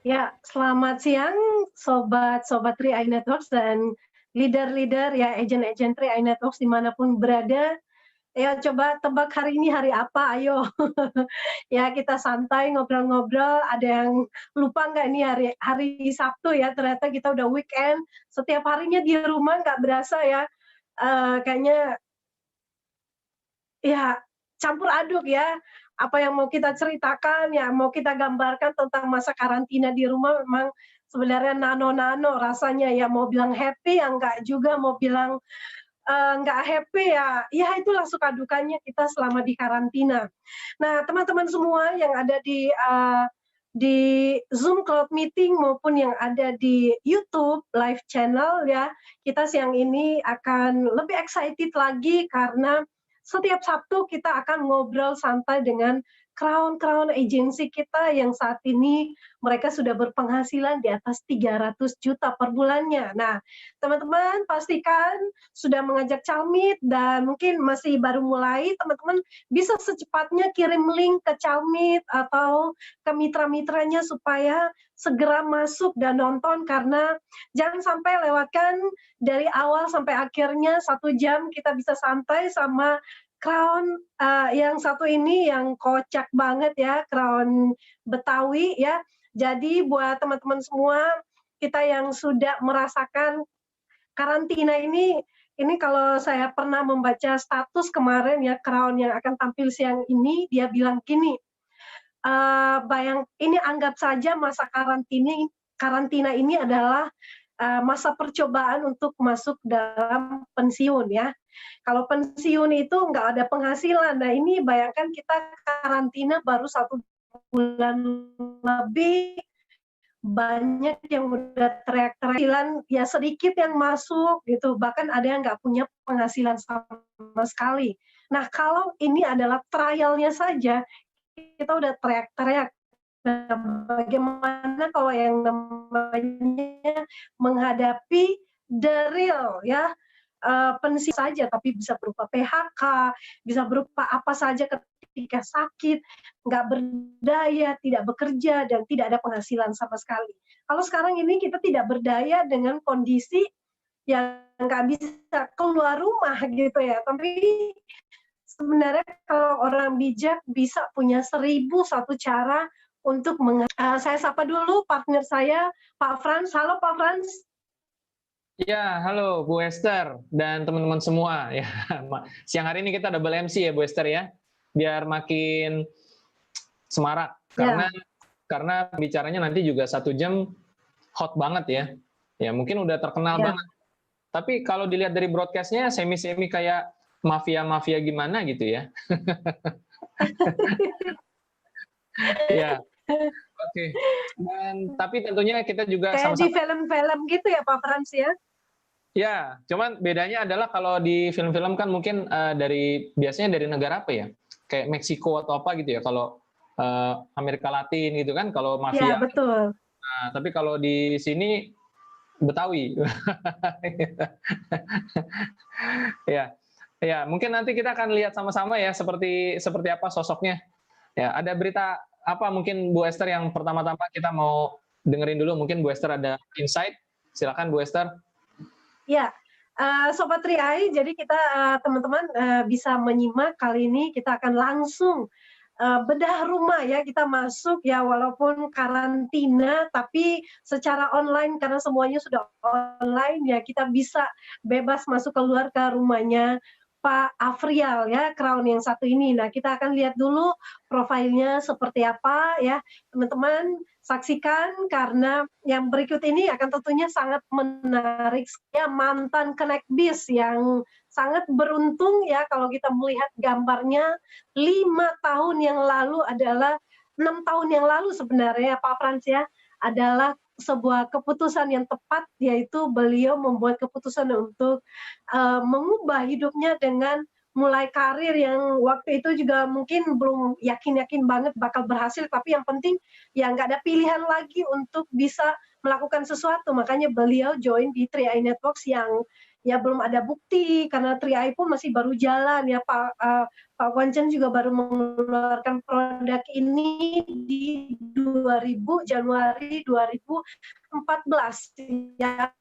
Ya, selamat siang sobat-sobat 3i Networks dan leader-leader ya, agent-agent 3i Networks dimanapun berada. Ya, coba tebak hari ini hari apa, ayo. Ya, kita santai ngobrol-ngobrol, ada yang lupa nggak ini hari hari Sabtu ya, ternyata kita udah weekend, setiap harinya di rumah nggak berasa ya, kayaknya ya, campur aduk ya, apa yang mau kita ceritakan, yang mau kita gambarkan tentang masa karantina di rumah memang sebenarnya nano-nano rasanya ya, mau bilang happy ya enggak juga, mau bilang, nggak happy ya, ya itulah suka dukanya kita selama di karantina. Nah, teman-teman semua yang ada di Zoom Cloud Meeting maupun yang ada di YouTube live channel ya, kita siang ini akan lebih excited lagi karena setiap Sabtu kita akan ngobrol santai dengan crown-crown agency kita yang saat ini mereka sudah berpenghasilan di atas 300 juta per bulannya. Nah, teman-teman pastikan sudah mengajak Calmit dan mungkin masih baru mulai, teman-teman bisa secepatnya kirim link ke Calmit atau ke mitra-mitranya supaya segera masuk dan nonton karena jangan sampai lewatkan dari awal sampai akhirnya 1 jam kita bisa santai sama Crown yang satu ini yang kocak banget ya, Crown Betawi ya. Jadi buat teman-teman semua, kita yang sudah merasakan karantina ini kalau saya pernah membaca status kemarin ya, Crown yang akan tampil siang ini, dia bilang gini, ini anggap saja masa karantina ini adalah masa percobaan untuk masuk dalam pensiun ya. Kalau pensiun itu nggak ada penghasilan, nah ini bayangkan kita karantina baru 1 bulan lebih, banyak yang udah teriak-teriak, ya sedikit yang masuk gitu, bahkan ada yang nggak punya penghasilan sama sekali. Nah, kalau ini adalah trial-nya saja, kita udah teriak-teriak. Nah, bagaimana kalau yang namanya menghadapi the real ya, pensiun saja, tapi bisa berupa PHK, bisa berupa apa saja ketika sakit, nggak berdaya, tidak bekerja, dan tidak ada penghasilan sama sekali. Kalau sekarang ini kita tidak berdaya dengan kondisi yang nggak bisa keluar rumah gitu ya, tapi sebenarnya kalau orang bijak bisa punya 1.001 cara untuk saya sapa dulu partner saya, Pak Frans. Halo Pak Frans. Ya, halo Bu Esther dan teman-teman semua. Ya, siang hari ini kita double MC ya Bu Esther ya, biar makin semarak. Karena bicaranya nanti juga 1 jam hot banget ya. Ya mungkin udah terkenal banget. Tapi kalau dilihat dari broadcastnya semi-semi kayak mafia-mafia gimana gitu ya. Ya, oke. Dan tapi tentunya kita juga kayak di film-film gitu ya Pak Frans ya. Ya, cuman bedanya adalah kalau di film-film kan mungkin biasanya dari negara apa ya? Kayak Meksiko atau apa gitu ya. Kalau Amerika Latin gitu kan, kalau mafia. Iya, betul. Nah, tapi kalau di sini Betawi. Ya, ya mungkin nanti kita akan lihat sama-sama ya seperti apa sosoknya. Ya, ada berita apa mungkin Bu Esther yang pertama-tama kita mau dengerin dulu. Mungkin Bu Esther ada insight. Silakan Bu Esther. Ya, Sobat 3i, jadi kita teman-teman bisa menyimak kali ini kita akan langsung bedah rumah ya, kita masuk ya walaupun karantina tapi secara online karena semuanya sudah online ya, kita bisa bebas masuk keluar ke rumahnya Pak Afrial ya, Crown yang satu ini. Nah, kita akan lihat dulu profilnya seperti apa ya, teman-teman saksikan karena yang berikut ini akan tentunya sangat menarik ya, mantan Connect Biz yang sangat beruntung ya kalau kita melihat gambarnya 5 tahun yang lalu adalah 6 tahun yang lalu sebenarnya Pak Frans ya, adalah sebuah keputusan yang tepat, yaitu beliau membuat keputusan untuk mengubah hidupnya dengan mulai karir yang waktu itu juga mungkin belum yakin-yakin banget bakal berhasil, tapi yang penting ya nggak ada pilihan lagi untuk bisa melakukan sesuatu, makanya beliau join di 3i Networks ya belum ada bukti karena Tri pun masih baru jalan ya Pak Wancen juga baru mengeluarkan produk ini di Januari 2014 ya,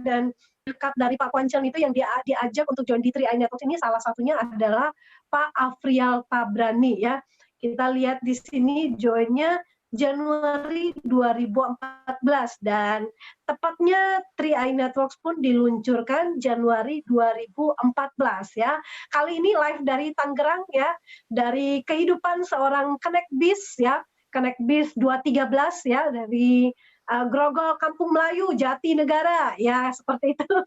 dan dekat dari Pak Wancen itu yang diajak untuk join di Tri Networks ini salah satunya adalah Pak Afrial Tabrani ya. Kita lihat di sini joinnya Januari 2014 dan tepatnya Tri Networks pun diluncurkan Januari 2014 ya. Kali ini live dari Tangerang ya, dari kehidupan seorang Connect Biz ya, Connect Biz 213 ya, dari Grogol Kampung Melayu Jatinegara ya, seperti itu.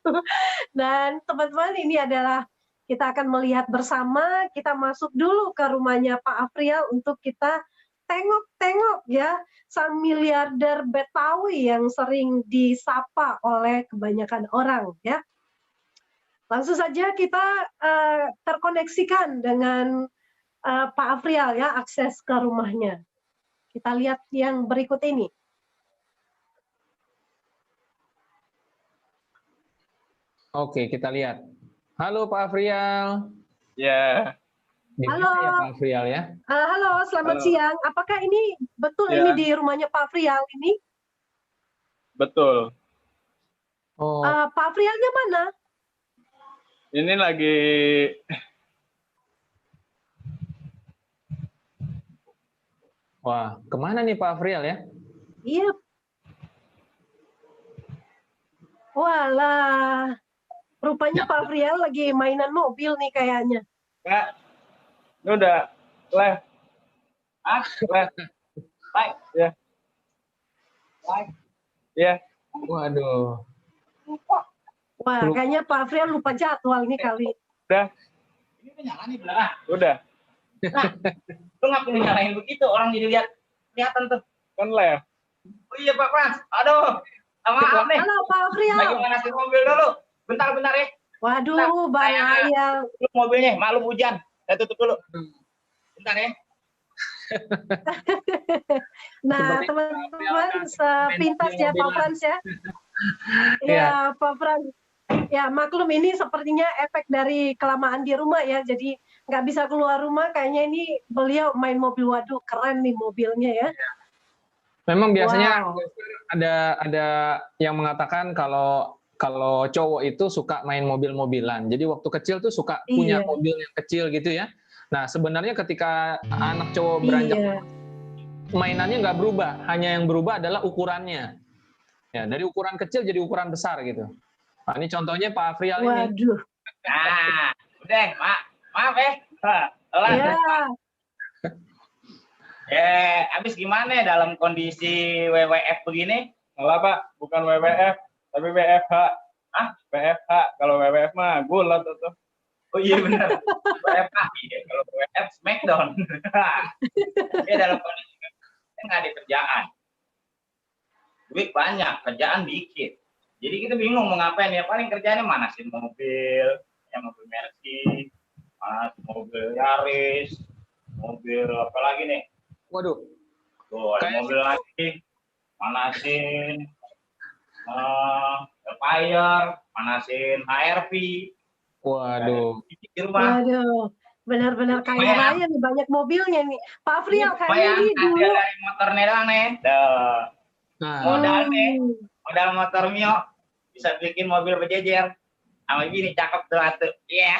Dan teman-teman, ini adalah kita akan melihat bersama, kita masuk dulu ke rumahnya Pak Afrial untuk kita tengok-tengok ya sang miliarder Betawi yang sering disapa oleh kebanyakan orang ya. Langsung saja kita terkoneksikan dengan Pak Afrial ya, akses ke rumahnya. Kita lihat yang berikut ini. Oke, kita lihat. Halo Pak Afrial. Ya. Halo. Ya, Pak Afrial ya. Halo, selamat siang. Apakah ini betul ini di rumahnya Pak Afrial ini? Betul. Oh. Pak Afrialnya mana? Ini lagi Wah, kemana nih Pak Afrial ya? Iya. Walah, rupanya Pak Afrial lagi mainan mobil nih kayaknya. Kak, ini udah live. Live. Live, ya. Live. Ya. Waduh. Wah, kayaknya Pak Afrial lupa jadwal nih kali. Udah. Ini nyala nih belah. Udah. Nah, lu nggak perlu nyalain begitu, orang jadi kelihatan tuh. Kan live. Oh iya Pak Frans, aduh, maaf nih. Halo Pak Afrial. Lagi manasin mobil dulu. Bentar ya. Waduh, bahaya. Mobilnya, maklum hujan. Saya tutup dulu. Bentar ya. Nah, teman-teman, sepintas ya Pak Frans ya. Ya, Pak Frans. Ya, maklum ini sepertinya efek dari kelamaan di rumah ya. Jadi nggak bisa keluar rumah. Kayaknya ini beliau main mobil. Waduh, keren nih mobilnya ya. Memang biasanya ada yang mengatakan kalau cowok itu suka main mobil-mobilan. Jadi waktu kecil tuh suka punya mobil yang kecil gitu ya. Nah, sebenarnya ketika anak cowok beranjak, mainannya nggak berubah. Hanya yang berubah adalah ukurannya. Ya, dari ukuran kecil jadi ukuran besar gitu. Nah, ini contohnya Pak Afrial ini. Waduh. Nah, udah, maaf ya. Habis gimana dalam kondisi WWF begini? Malah Pak, bukan WWF, tapi WFH. WFH. Kalau WWF mah gulat tuh. Oh iya benar. WFH. Iya, kalau WWF Smackdown. Ya dalam kondisi nggak ada kerjaan. Duit banyak, kerjaan dikit. Jadi kita bingung mau ngapain ya. Paling kerjaannya manasin mobil, ya mobil Mercy, mobil Yaris, mobil apa lagi nih? Waduh. Tuh, ada mobil lagi, manasin Fire, manasin HRV. Waduh. Di rumah. Waduh, benar-benar kaya raya nih, banyak mobilnya nih. Pak Afrial kayaknya ini dulu. Dari motornya doang nih. Modal motor Mio bisa bikin mobil berjejer. Sama gini cakep tuh atuh. Iya.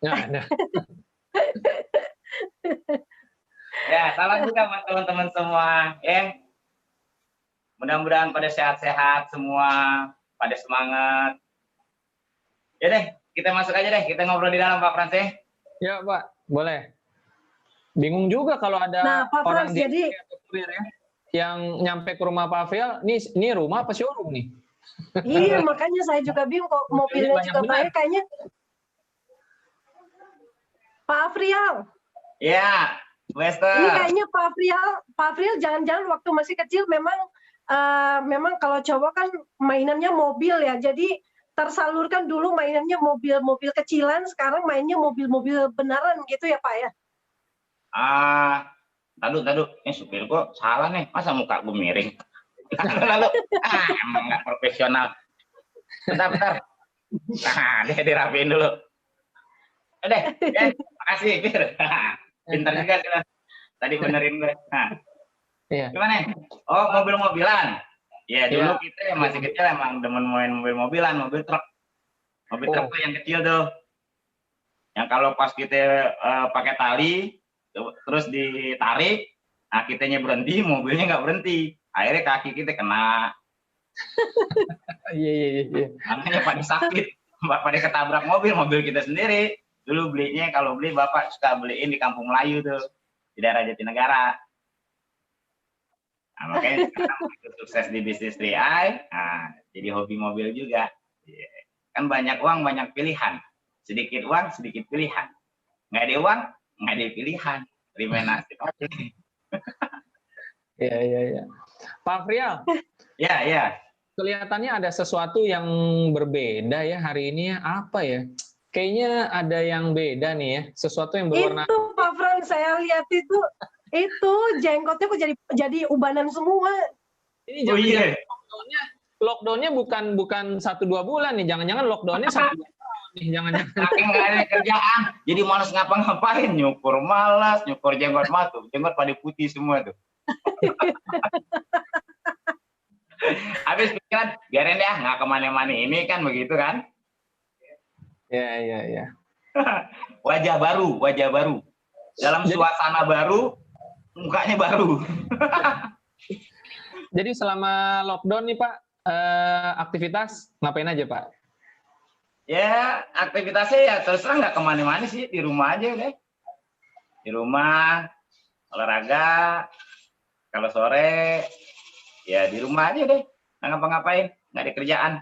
Nah. Ya, salam juga buat teman-teman semua, ya. Mudah-mudahan pada sehat-sehat semua, pada semangat. Ya deh, kita masuk aja deh, kita ngobrol di dalam Pak Frans ya. Ya Pak, boleh. Bingung juga kalau ada Pak orang Frans, jadi yang nyampe ke rumah Pak Afrial, ini rumah apa showroom nih? Iya, makanya saya juga bingung kok mobilnya juga banyak kayaknya. Pak Afrial. Ya. Wester. Ini kayaknya Pak Afrial jangan-jangan waktu masih kecil memang kalau cowok kan mainannya mobil ya. Jadi tersalurkan dulu mainannya mobil-mobil kecilan, sekarang mainnya mobil-mobil beneran gitu ya Pak ya? Tadu, ini supir kok salah nih, masa muka gue miring? Lalu, emang nggak profesional. Bentar. Nah, dia dirapiin dulu. Udah, makasih, Fir. Pintar juga sih. Tadi benerin gue. Nah, gimana? Oh, mobil-mobilan. Ya, dulu kita yang masih kecil emang demen main mobil-mobilan, mobil truk. Mobil truk tuh yang kecil tuh. Yang kalau pas kita pakai tali, terus ditarik, nah kitanya berhenti, mobilnya nggak berhenti. Akhirnya kaki kita kena. Iya. Makanya pada sakit, pada ketabrak mobil kita sendiri. Dulu belinya, kalau beli bapak suka beliin di Kampung Melayu tuh, di daerah Jatinegara. Nah, makanya sekarang sukses di bisnis 3i, nah, jadi hobi mobil juga. Kan banyak uang, banyak pilihan. Sedikit uang, sedikit pilihan. Nggak ada uang, nggak ada pilihan. Terima nasib. Iya. Pak Frial. Ya. Kelihatannya ada sesuatu yang berbeda ya hari ini ya. Apa ya? Kayaknya ada yang beda nih ya. Sesuatu yang berwarna. Itu Pak Fran, saya lihat itu jenggotnya kok jadi ubanan semua. Ini lockdownnya bukan 1-2 bulan nih. Jangan-jangan lockdownnya 1-2 tahun nih. Jangan-jangan. Saking nggak ada kerjaan, jadi malas ngapa-ngapain. Nyukur malas, nyukur jenggot matu. Jenggot pada putih semua tuh. Habis pikiran, biarin ya, nggak kemana-mana ini kan begitu kan? Iya. Wajah baru. Dalam suasana baru, mukanya baru. Jadi selama lockdown nih Pak, aktivitas ngapain aja Pak? Ya, aktivitasnya ya terserah nggak kemana-mana sih, di rumah aja deh. Di rumah, olahraga, kalau sore, ya di rumah aja deh. Nggak ngapa-ngapain, nggak ada kerjaan.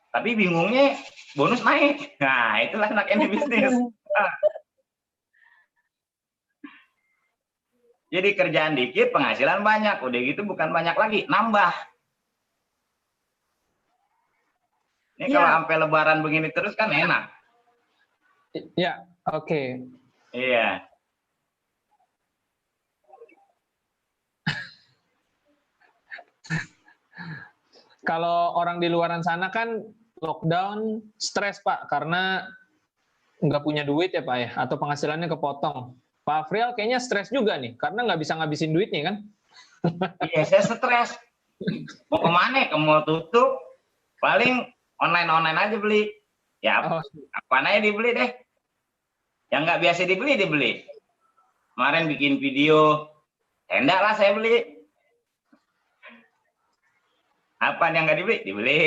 Tapi bingungnya bonus naik. Nah, itulah enaknya bisnis. Jadi kerjaan dikit, penghasilan banyak. Udah gitu bukan banyak lagi, nambah. Ini kalau sampai lebaran begini terus kan enak. Ya, oke. Iya. Kalau orang di luaran sana kan lockdown stres Pak karena nggak punya duit ya Pak ya, atau penghasilannya kepotong. Pak Frial kayaknya stres juga nih karena nggak bisa ngabisin duitnya kan? Iya, saya stres. Mau kemana? Mau tutup, paling online aja beli. Ya, apaan aja dibeli deh. Yang nggak biasa dibeli. Kemarin bikin video, tenda lah saya beli. Apa yang nggak dibeli?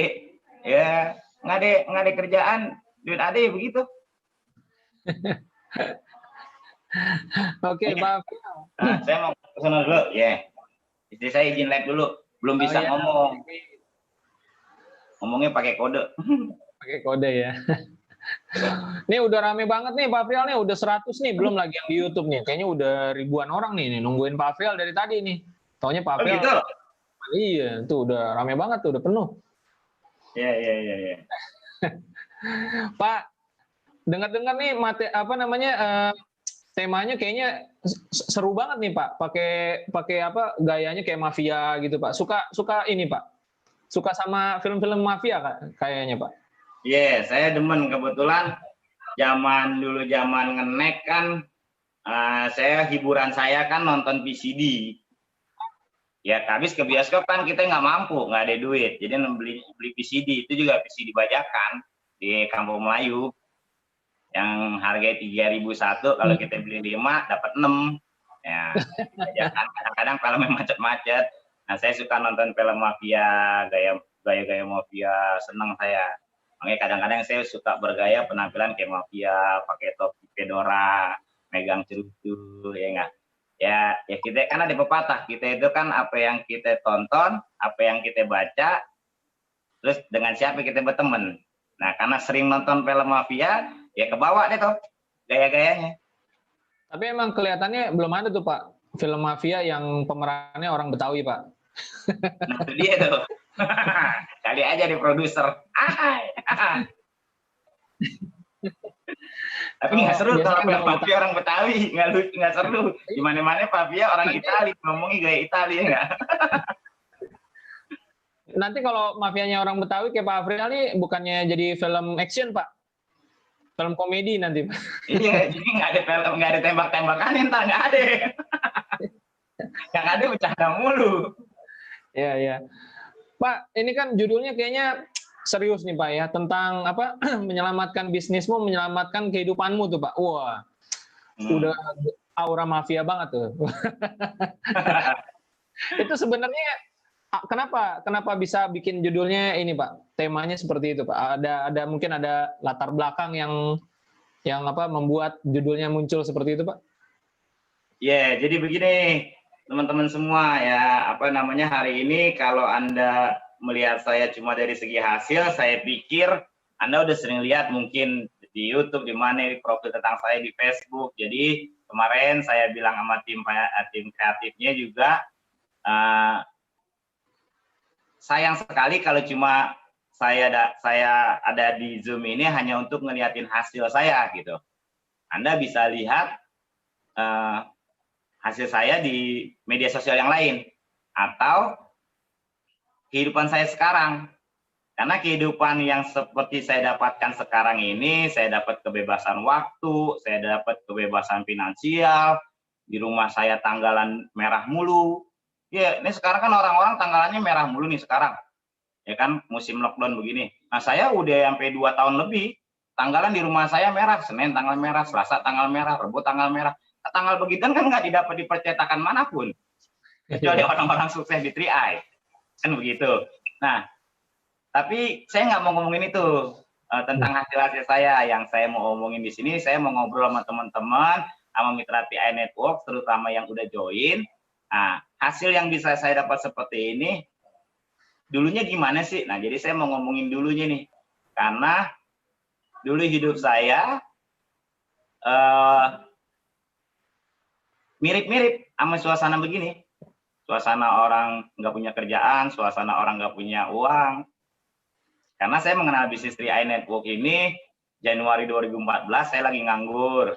Ya, nggak ada kerjaan, duit ada ya begitu. Oke, Pak. Nah, saya mau ke sana dulu, ya. Istri saya izin live dulu, belum bisa ngomong. Ngomongnya pakai kode. Pakai kode ya. Nih udah rame banget nih Pak Frial nih, udah 100 nih, belum lagi yang di YouTube nih. Kayaknya udah ribuan orang nih nungguin Pak Frial dari tadi nih. Taunya Pak Frial. Gitu? Iya, tuh udah rame banget tuh, udah penuh. Iya. Pak, dengar-dengar nih temanya kayaknya seru banget nih Pak. Pakai apa gayanya kayak mafia gitu Pak. Suka ini Pak. Suka sama film-film mafia kayaknya Pak. Iya, saya demen kebetulan zaman ngenek kan hiburan saya kan nonton VCD. Ya, habis ke bioskop kan kita nggak mampu, nggak ada duit. Jadi beli VCD, itu juga VCD bajakan di Kampung Melayu. Yang harganya 3.001, kalau kita beli 5, dapat 6. Ya, bajakan kadang-kadang filmnya macet-macet. Nah, saya suka nonton film mafia, gaya-gaya mafia, senang saya. Makanya kadang-kadang saya suka bergaya penampilan kayak mafia, pakai topi fedora, megang cerutu, ya enggak? Ya kita kan ada pepatah, kita itu kan apa yang kita tonton, apa yang kita baca, terus dengan siapa kita berteman. Nah, karena sering nonton film mafia, ya kebawa deh tuh gaya-gayanya. Tapi emang kelihatannya belum ada tuh Pak, film mafia yang pemerannya orang Betawi Pak. Nah, itu dia tuh. Kali aja di produser. Tapi nggak seru kalau film mafia orang Betawi, nggak seru. Gimana-mana mafia orang Itali, ngomongnya gaya Itali ya nggak? Nanti kalau mafianya orang Betawi kayak Pak Afril nih bukannya jadi film action, Pak? Film komedi nanti, Pak. Iya, jadi nggak ada film, nggak ada tembak-tembakan, entar nggak ada. Yang ada bercanda mulu. Iya, iya. Pak, ini kan judulnya kayaknya serius nih Pak ya, tentang apa menyelamatkan bisnismu, menyelamatkan kehidupanmu tuh Pak. Wah, udah aura mafia banget tuh. Itu sebenarnya kenapa bisa bikin judulnya ini Pak? Temanya seperti itu Pak. Ada mungkin ada latar belakang yang apa membuat judulnya muncul seperti itu Pak? Ya, jadi begini teman-teman semua ya, apa namanya, hari ini kalau Anda melihat saya cuma dari segi hasil, saya pikir Anda udah sering lihat mungkin di YouTube, di mana di profil tentang saya di Facebook. Jadi kemarin saya bilang sama tim kreatifnya juga, sayang sekali kalau cuma saya ada di Zoom ini hanya untuk ngeliatin hasil saya gitu. Anda bisa lihat hasil saya di media sosial yang lain atau kehidupan saya sekarang. Karena kehidupan yang seperti saya dapatkan sekarang ini, saya dapat kebebasan waktu, saya dapat kebebasan finansial, di rumah saya tanggalan merah mulu. Ya, ini sekarang kan orang-orang tanggalannya merah mulu nih sekarang. Ya kan, musim lockdown begini. Nah, saya udah sampai 2 tahun lebih, tanggalan di rumah saya merah, Senin tanggal merah, Selasa tanggal merah, Rabu tanggal merah. Tanggal begituan kan nggak didapat di percetakan manapun. Kecuali orang-orang sukses di 3i. Kan begitu. Nah, tapi saya nggak mau ngomongin itu tentang hasil-hasil saya. Yang saya mau ngomongin di sini, saya mau ngobrol sama teman-teman, sama mitra TI Network, terutama yang udah join. Nah, hasil yang bisa saya dapat seperti ini, dulunya gimana sih? Nah, jadi saya mau ngomongin dulunya nih. Karena dulu hidup saya mirip-mirip sama suasana begini. Suasana orang nggak punya kerjaan, suasana orang nggak punya uang. Karena saya mengenal bisnis 3i Network ini Januari 2014, saya lagi nganggur.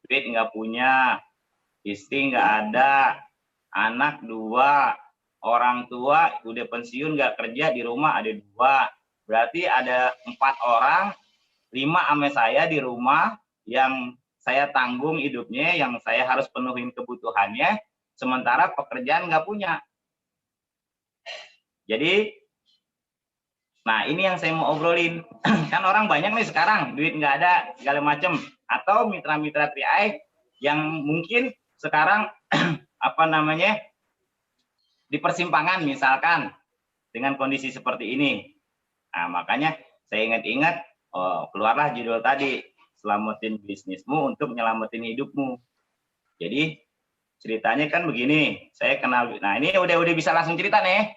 Duit nggak punya, istri nggak ada, anak 2, orang tua udah pensiun nggak kerja, di rumah ada 2. Berarti ada 4 orang, 5 sama saya di rumah yang saya tanggung hidupnya, yang saya harus penuhin kebutuhannya, sementara pekerjaan nggak punya. Jadi, nah ini yang saya mau obrolin. Kan orang banyak nih sekarang, duit nggak ada, segala macem. Atau mitra-mitra 3i yang mungkin sekarang, apa namanya, di persimpangan misalkan, dengan kondisi seperti ini. Nah, makanya saya ingat-ingat, keluarlah judul tadi, selamatin bisnismu untuk nyelamatin hidupmu. Jadi ceritanya kan begini, saya kenal. Nah, ini udah bisa langsung cerita nih.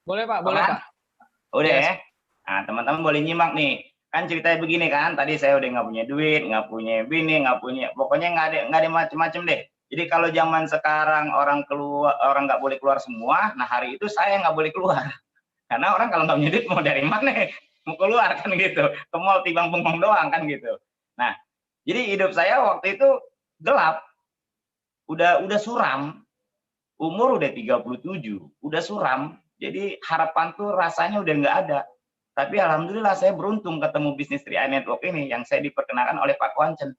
Boleh Pak, boleh Pak. Udah ya. Nah, teman-teman boleh nyimak nih. Kan ceritanya begini kan, tadi saya udah nggak punya duit, nggak punya bini, nggak punya, pokoknya nggak ada macem-macem deh. Jadi kalau zaman sekarang orang nggak boleh keluar semua, nah hari itu saya nggak boleh keluar. Karena orang kalau nggak punya duit mau dari mana? Mau keluar kan gitu. Ke mall timbang bengong doang kan gitu. Nah, jadi hidup saya waktu itu gelap. Udah suram. Umur udah 37, udah suram. Jadi harapan tuh rasanya udah nggak ada. Tapi alhamdulillah saya beruntung ketemu bisnis 3i Network ini yang saya diperkenalkan oleh Pak Kwancen.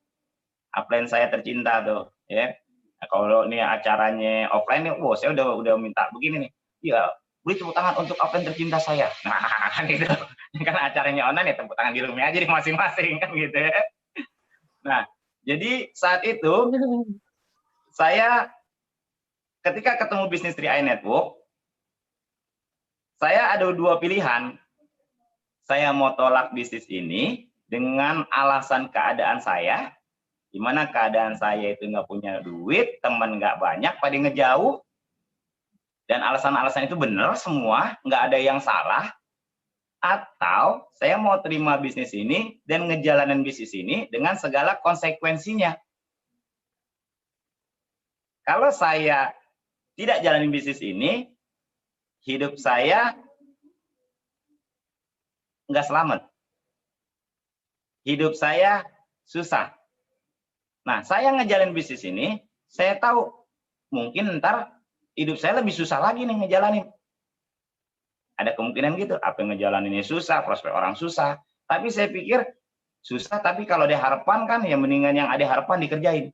Upline saya tercinta tuh, ya. Nah, kalau ini acaranya offline nih, wow, saya udah minta begini nih. Ya, beri tepuk tangan untuk upline tercinta saya. Nah, kan gitu. Kan acaranya online ya tepuk tangan di rumah aja di masing-masing kan gitu ya. Nah, jadi saat itu saya ketika ketemu bisnis 3i Network, saya ada 2 pilihan. Saya mau tolak bisnis ini dengan alasan keadaan saya, di mana keadaan saya itu nggak punya duit, teman nggak banyak, pada ngejauh, dan alasan-alasan itu benar semua, nggak ada yang salah. Atau saya mau terima bisnis ini dan ngejalanin bisnis ini dengan segala konsekuensinya. Kalau saya tidak jalanin bisnis ini, hidup saya nggak selamat. Hidup saya susah. Nah, saya ngejalanin bisnis ini, saya tahu mungkin ntar hidup saya lebih susah lagi nih ngejalanin. Ada kemungkinan gitu, apa yang ngejalaninnya susah, prospek orang susah. Tapi saya pikir susah, tapi kalau ada harapan kan ya mendingan yang ada harapan dikerjain.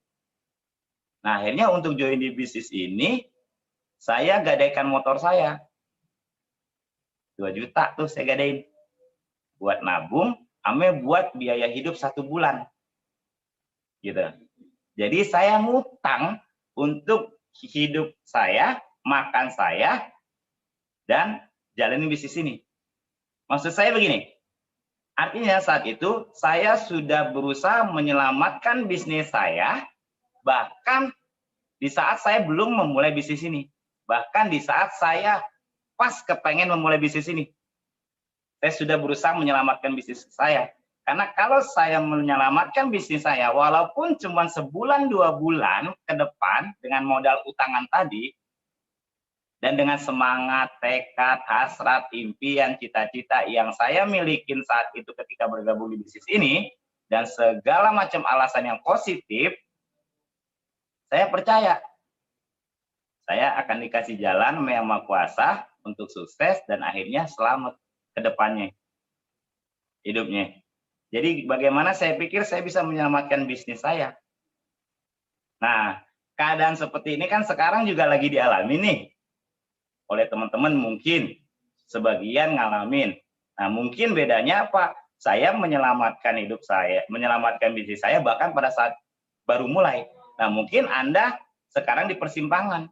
Nah, akhirnya untuk join di bisnis ini, saya gadaikan motor saya. 2 juta tuh saya gadain. Buat nabung, ame buat biaya hidup 1 bulan. Gitu. Jadi saya ngutang untuk hidup saya, makan saya, dan jalanin bisnis ini. Maksud saya begini, artinya saat itu saya sudah berusaha menyelamatkan bisnis saya, bahkan di saat saya belum memulai bisnis ini. Bahkan di saat saya pas kepengen memulai bisnis ini. Saya sudah berusaha menyelamatkan bisnis saya. Karena kalau saya menyelamatkan bisnis saya, walaupun cuma sebulan 2 bulan ke depan dengan modal utangan tadi, dan dengan semangat, tekad, hasrat, impian, cita-cita yang saya milikin saat itu ketika bergabung di bisnis ini, dan segala macam alasan yang positif, saya percaya saya akan dikasih jalan sama Yang Maha Kuasa untuk sukses dan akhirnya selamat ke depannya hidupnya. Jadi bagaimana saya pikir saya bisa menyelamatkan bisnis saya. Nah, keadaan seperti ini kan sekarang juga lagi dialami nih oleh teman-teman, mungkin sebagian ngalamin. Nah, mungkin bedanya apa? Saya menyelamatkan hidup saya, menyelamatkan bisnis saya bahkan pada saat baru mulai. Nah, mungkin Anda sekarang di persimpangan.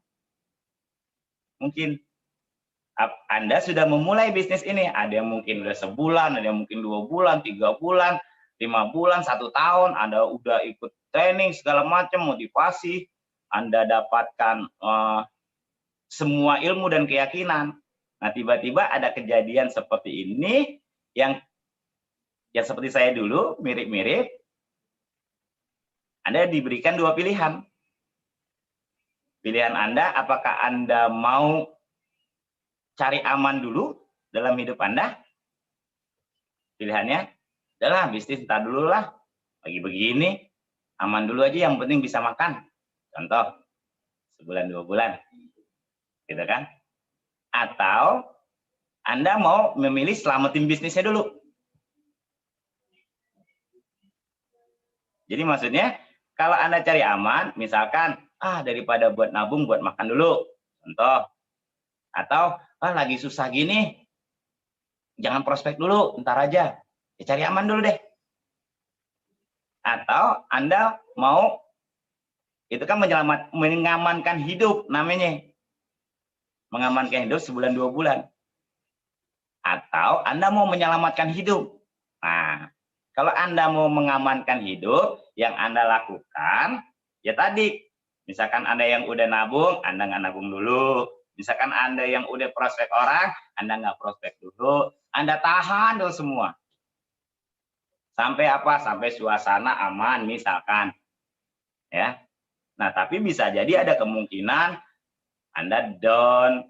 Mungkin Anda sudah memulai bisnis ini. Ada yang mungkin udah sebulan, ada yang mungkin 2 bulan, 3 bulan, 5 bulan, 1 tahun. Anda udah ikut training segala macam, motivasi. Anda dapatkan semua ilmu dan keyakinan. Nah, tiba-tiba ada kejadian seperti ini yang seperti saya dulu, mirip-mirip. Anda diberikan 2 pilihan. Pilihan Anda, apakah Anda mau cari aman dulu dalam hidup Anda? Pilihannya adalah bisnis ntar dulu lah. Lagi begini, aman dulu aja, yang penting bisa makan. Contoh, sebulan 2 bulan. Gitu kan? Atau Anda mau memilih selamatin bisnisnya dulu. Jadi maksudnya, kalau Anda cari aman, misalkan, daripada buat nabung, buat makan dulu. Contoh. Atau, lagi susah gini, jangan prospek dulu, ntar aja. Ya, cari aman dulu deh. Atau Anda mau, itu kan mengamankan hidup namanya. Mengamankan hidup sebulan 2 bulan. Atau Anda mau menyelamatkan hidup. Nah, kalau Anda mau mengamankan hidup, yang Anda lakukan, ya tadi, misalkan Anda yang udah nabung, Anda nggak nabung dulu. Misalkan Anda yang udah prospek orang, Anda nggak prospek dulu. Anda tahan dulu semua. Sampai apa? Sampai suasana aman, misalkan. Ya. Nah, tapi bisa jadi ada kemungkinan Anda down,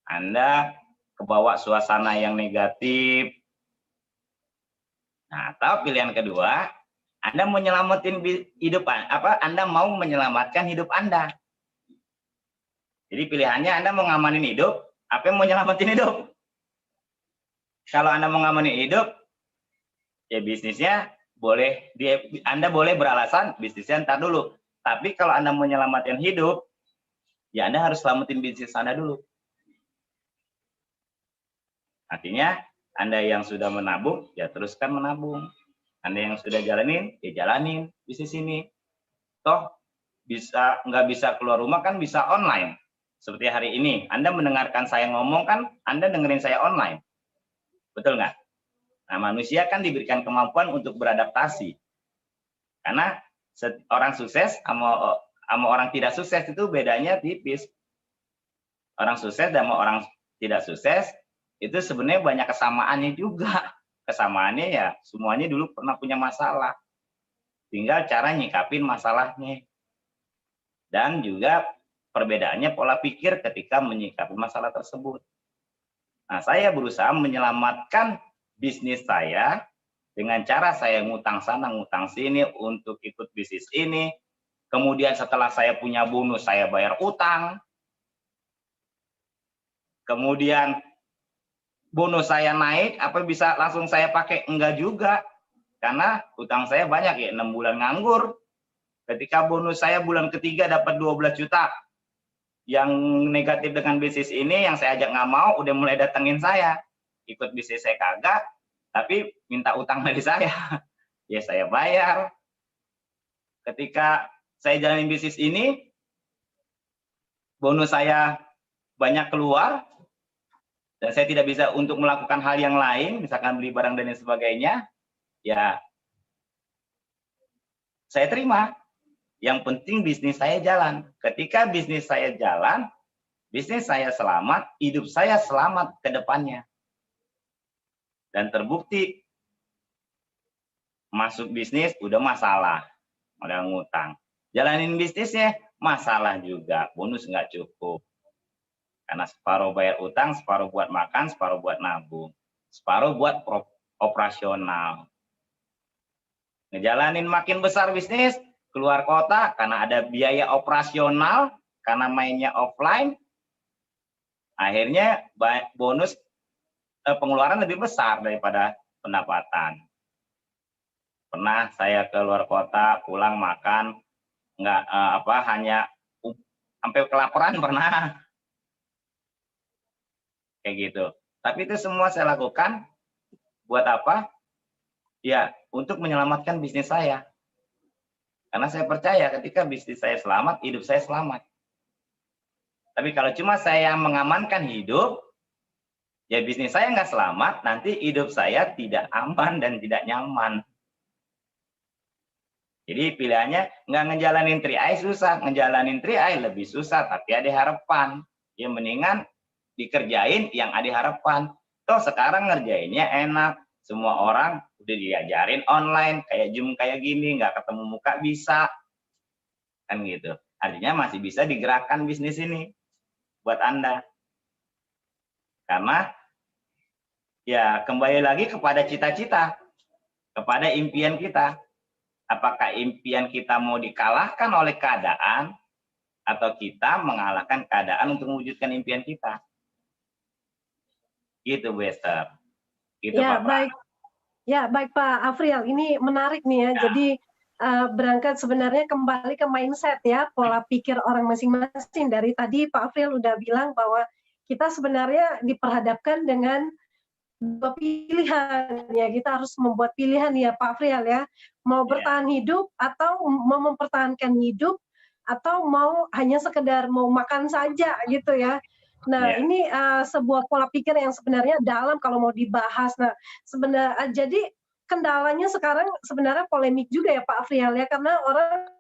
Anda kebawa suasana yang negatif. Nah, atau pilihan kedua, Anda mau nyelamatin hidup Anda mau menyelamatkan hidup Anda. Jadi pilihannya Anda mau ngamanin hidup, apa yang mau nyelamatin hidup? Kalau Anda mau ngamanin hidup, ya bisnisnya boleh, Anda boleh beralasan bisnisnya ntar dulu. Tapi kalau Anda mau nyelamatin hidup, ya Anda harus selamatin bisnis Anda dulu. Artinya, Anda yang sudah menabung, ya teruskan menabung. Anda yang sudah jalanin, ya jalanin bisnis ini. Toh, nggak bisa keluar rumah kan bisa online. Seperti hari ini, Anda mendengarkan saya ngomong kan, Anda dengerin saya online. Betul nggak? Nah, manusia kan diberikan kemampuan untuk beradaptasi. Karena orang sukses sama orang tidak sukses itu bedanya tipis. Orang sukses dan orang tidak sukses, itu sebenarnya banyak kesamaannya juga. Kesamaannya ya, semuanya dulu pernah punya masalah. Tinggal cara nyikapin masalahnya. Dan juga perbedaannya pola pikir ketika menyikapi masalah tersebut. Nah, saya berusaha menyelamatkan bisnis saya dengan cara saya ngutang sana, ngutang sini untuk ikut bisnis ini. Kemudian setelah saya punya bonus, saya bayar utang. Kemudian bonus saya naik, apa bisa langsung saya pakai? Enggak juga. Karena utang saya banyak ya, 6 bulan nganggur. Ketika bonus saya bulan ketiga dapat 12 juta. Yang negatif dengan bisnis ini, yang saya ajak nggak mau, udah mulai datengin saya. Ikut bisnis saya kagak, tapi minta utang dari saya. Ya saya bayar. Ketika saya jalanin bisnis ini, bonus saya banyak keluar, dan saya tidak bisa untuk melakukan hal yang lain, misalkan beli barang dan lain sebagainya, ya saya terima. Yang penting bisnis saya jalan. Ketika bisnis saya jalan, bisnis saya selamat, hidup saya selamat ke depannya. Dan terbukti, masuk bisnis udah masalah, udah ngutang. Jalanin bisnisnya, masalah juga, bonus nggak cukup. Karena separuh bayar utang, separuh buat makan, separuh buat nabung, separuh buat operasional. Ngejalanin makin besar bisnis, keluar kota karena ada biaya operasional, karena mainnya offline, akhirnya bonus pengeluaran lebih besar daripada pendapatan. Pernah saya keluar kota, pulang makan, nggak hanya sampai kelaparan pernah. Kayak gitu. Tapi itu semua saya lakukan buat apa? Ya, untuk menyelamatkan bisnis saya. Karena saya percaya ketika bisnis saya selamat, hidup saya selamat. Tapi kalau cuma saya mengamankan hidup, ya bisnis saya nggak selamat, nanti hidup saya tidak aman dan tidak nyaman. Jadi pilihannya nggak ngejalanin 3i susah, ngejalanin 3i lebih susah, tapi ada harapan. Ya mendingan dikerjain yang ada harapan. Toh sekarang ngerjainnya enak, semua orang udah diajarin online, kayak Zoom kayak gini, nggak ketemu muka bisa. Kan gitu. Artinya masih bisa digerakkan bisnis ini buat Anda. Karena ya kembali lagi kepada cita-cita, kepada impian kita. Apakah impian kita mau dikalahkan oleh keadaan, atau kita mengalahkan keadaan untuk mewujudkan impian kita? Gitu, Bu Esther. Gitu, Ya, Pak. baik. Ya, baik Pak Afriel. Ini menarik nih ya. Jadi berangkat sebenarnya kembali ke mindset ya, pola pikir orang masing-masing. Dari tadi Pak Afriel udah bilang bahwa kita sebenarnya diperhadapkan dengan dua pilihan ya, kita harus membuat pilihan ya Pak Afriel ya, mau bertahan hidup atau mau mempertahankan hidup, atau mau hanya sekedar mau makan saja gitu ya. Nah ini sebuah pola pikir yang sebenarnya dalam kalau mau dibahas. Nah sebenarnya jadi kendalanya sekarang sebenarnya polemik juga ya Pak Afriel ya, karena orang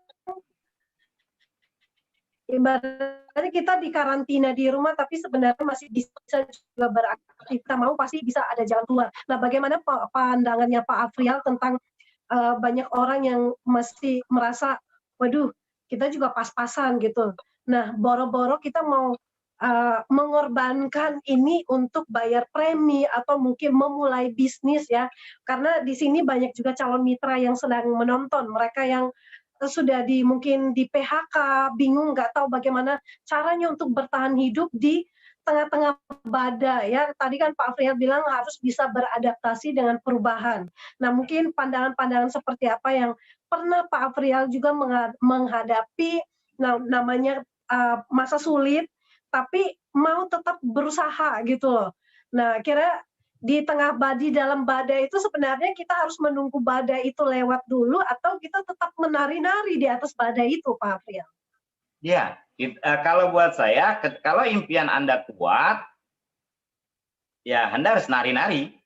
ibaratnya kita di karantina di rumah tapi sebenarnya masih bisa juga beraktivitas, mau pasti bisa ada jalan keluar. Nah, bagaimana pandangannya Pak Afriel tentang banyak orang yang masih merasa, waduh, kita juga pas-pasan gitu. Nah, boro-boro kita mau mengorbankan ini untuk bayar premi atau mungkin memulai bisnis ya, karena di sini banyak juga calon mitra yang sedang menonton, mereka yang sudah mungkin di PHK, bingung nggak tahu bagaimana caranya untuk bertahan hidup di tengah-tengah badai ya. Tadi kan Pak Afriel bilang harus bisa beradaptasi dengan perubahan. Nah mungkin pandangan-pandangan seperti apa yang pernah Pak Afriel juga menghadapi namanya masa sulit, tapi mau tetap berusaha gitu loh. Nah kira di dalam badai itu sebenarnya kita harus menunggu badai itu lewat dulu, atau kita tetap menari-nari di atas badai itu, Pak Afriel? Ya, kalau buat saya, kalau impian Anda kuat, ya Anda harus nari-nari.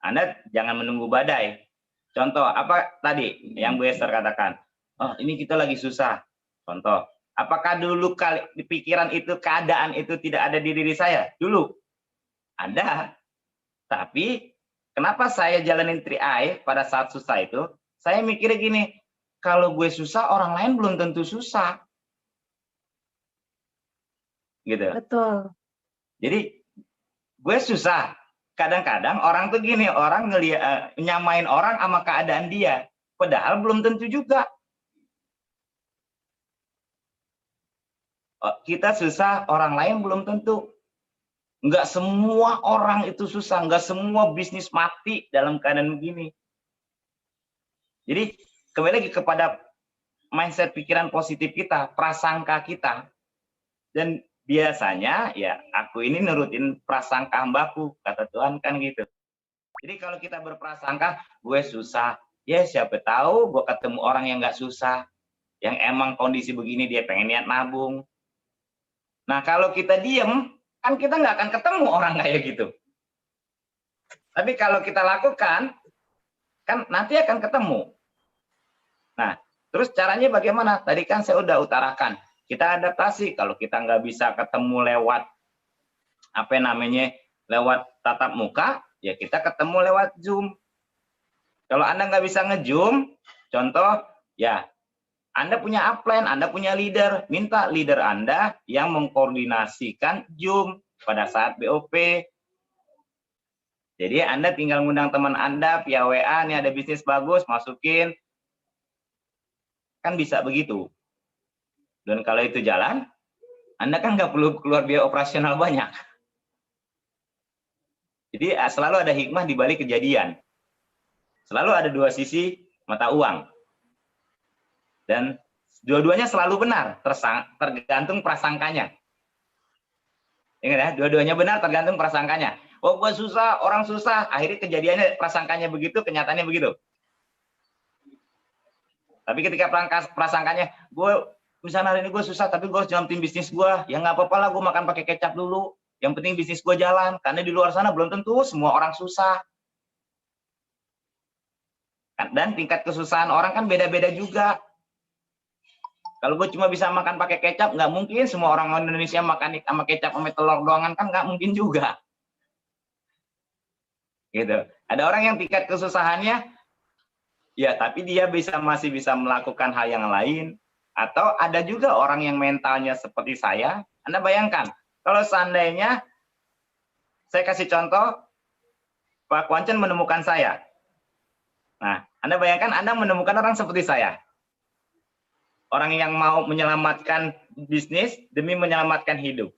Anda jangan menunggu badai. Contoh, apa tadi yang Bu Esther katakan? Oh, ini kita lagi susah. Contoh, apakah dulu di pikiran itu, keadaan itu tidak ada di diri saya? Dulu ada. Tapi kenapa saya jalanin 3i pada saat susah itu? Saya mikirnya gini, kalau gue susah, orang lain belum tentu susah. Gitu. Betul. Jadi gue susah. Kadang-kadang orang tuh gini, orang nyamain orang sama keadaan dia. Padahal belum tentu juga. Kita susah, orang lain belum tentu. Nggak semua orang itu susah, nggak semua bisnis mati dalam keadaan begini. Jadi kembali lagi kepada mindset pikiran positif kita, prasangka kita. Dan biasanya ya aku ini nurutin prasangka hambaku, kata Tuhan kan gitu. Jadi kalau kita berprasangka, gue susah, ya siapa tahu gue ketemu orang yang nggak susah, yang emang kondisi begini dia pengen niat nabung. Nah kalau kita diem, kan kita nggak akan ketemu orang kayak gitu. Tapi kalau kita lakukan, kan nanti akan ketemu. Nah, terus caranya bagaimana? Tadi kan saya udah utarakan, kita adaptasi. Kalau kita nggak bisa ketemu lewat apa namanya, lewat tatap muka, ya kita ketemu lewat Zoom. Kalau Anda nggak bisa nge-Zoom, contoh, ya Anda punya upline, Anda punya leader, minta leader Anda yang mengkoordinasikan Zoom pada saat BOP. Jadi Anda tinggal ngundang teman Anda via WA, nih ada bisnis bagus, masukin. Kan bisa begitu. Dan kalau itu jalan, Anda kan nggak perlu keluar biaya operasional banyak. Jadi selalu ada hikmah di balik kejadian. Selalu ada dua sisi mata uang. Dan dua-duanya selalu benar, tergantung prasangkanya. Ingat ya, dua-duanya benar tergantung prasangkanya. Oh, gue susah, orang susah, akhirnya kejadiannya prasangkanya begitu, kenyataannya begitu. Tapi ketika prasangkanya, gue misalnya hari ini gue susah, tapi gue harus nyelamatin bisnis gue, ya nggak apa-apa lah, gue makan pakai kecap dulu. Yang penting bisnis gue jalan, karena di luar sana belum tentu semua orang susah. Dan tingkat kesusahan orang kan beda-beda juga. Kalau gue cuma bisa makan pakai kecap, nggak mungkin semua orang Indonesia makan sama kecap sama telur doangan, kan nggak mungkin juga. Gitu. Ada orang yang tingkat kesusahannya, ya tapi dia masih bisa melakukan hal yang lain. Atau ada juga orang yang mentalnya seperti saya. Anda bayangkan, kalau seandainya, saya kasih contoh, Pak Kwancen menemukan saya. Nah, Anda bayangkan Anda menemukan orang seperti saya. Orang yang mau menyelamatkan bisnis demi menyelamatkan hidup.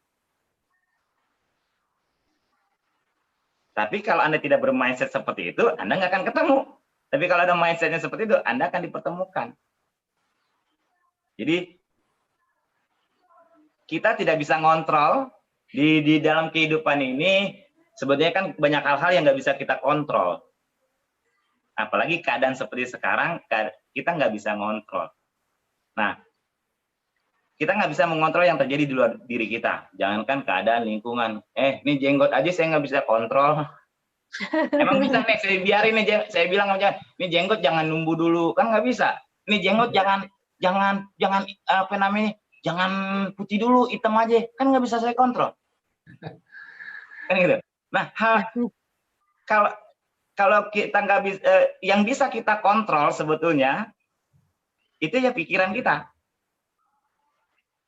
Tapi kalau Anda tidak bermindset seperti itu, Anda nggak akan ketemu. Tapi kalau ada mindsetnya seperti itu, Anda akan dipertemukan. Jadi, kita tidak bisa ngontrol di dalam kehidupan ini. Sebetulnya kan banyak hal-hal yang nggak bisa kita kontrol. Apalagi keadaan seperti sekarang, kita nggak bisa ngontrol. Nah, kita nggak bisa mengontrol yang terjadi di luar diri kita. Jangankan keadaan lingkungan. Ini jenggot aja saya nggak bisa kontrol. Emang bisa nih, saya biarin aja. Saya bilang aja, ini jenggot jangan numbuh dulu. Kan nggak bisa. Ini jenggot jangan apa namanya, jangan putih dulu, hitam aja. Kan nggak bisa saya kontrol. Kan gitu. Nah, kalau kita nggak bisa, yang bisa kita kontrol sebetulnya itu ya pikiran kita.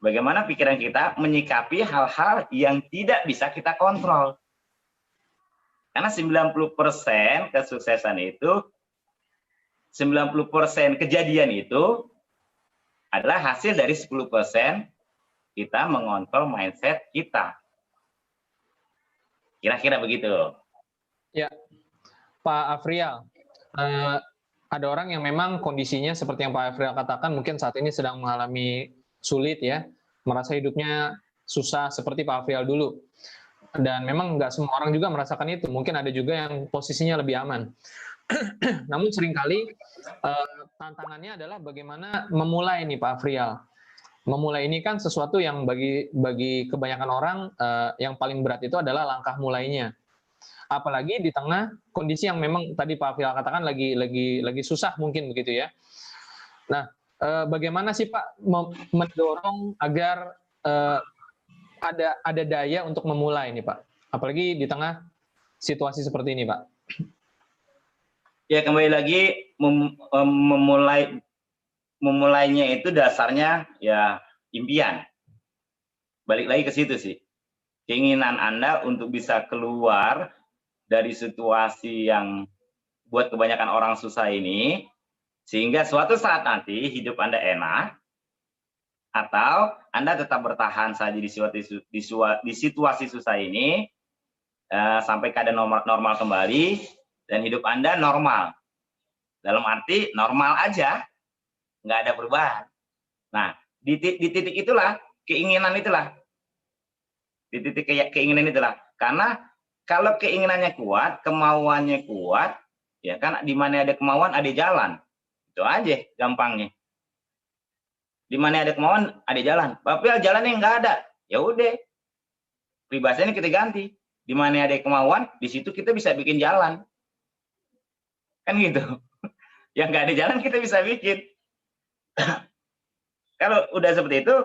Bagaimana pikiran kita menyikapi hal-hal yang tidak bisa kita kontrol. Karena 90% kesuksesan itu, 90% kejadian itu adalah hasil dari 10% kita mengontrol mindset kita. Kira-kira begitu. Ya, Pak Afrial, ada orang yang memang kondisinya seperti yang Pak Afrial katakan, mungkin saat ini sedang mengalami sulit ya, merasa hidupnya susah seperti Pak Afrial dulu. Dan memang nggak semua orang juga merasakan itu, mungkin ada juga yang posisinya lebih aman. Namun seringkali tantangannya adalah bagaimana memulai nih Pak Afrial. Memulai ini kan sesuatu yang bagi kebanyakan orang yang paling berat itu adalah langkah mulainya. Apalagi di tengah kondisi yang memang tadi Pak Afrial katakan lagi susah mungkin begitu ya. Nah, bagaimana sih Pak mendorong agar ada daya untuk memulai nih Pak? Apalagi di tengah situasi seperti ini Pak. Ya kembali lagi memulainya itu dasarnya ya impian. Balik lagi ke situ sih. Keinginan Anda untuk bisa keluar dari situasi yang buat kebanyakan orang susah ini, sehingga suatu saat nanti hidup Anda enak, atau Anda tetap bertahan saja di situasi susah ini, sampai keadaan normal kembali dan hidup Anda normal. Dalam arti normal aja, nggak ada perubahan. Nah, di titik itulah keinginan itulah. Di titik keinginan itulah. Karena kalau keinginannya kuat, kemauannya kuat, ya kan, di mana ada kemauan ada jalan. Itu aja gampangnya. Di mana ada kemauan ada jalan. Tapi jalannya nggak ada, ya udah. Peribahasanya kita ganti. Di mana ada kemauan, di situ kita bisa bikin jalan. Kan gitu. Yang nggak ada jalan kita bisa bikin. Kalau udah seperti itu,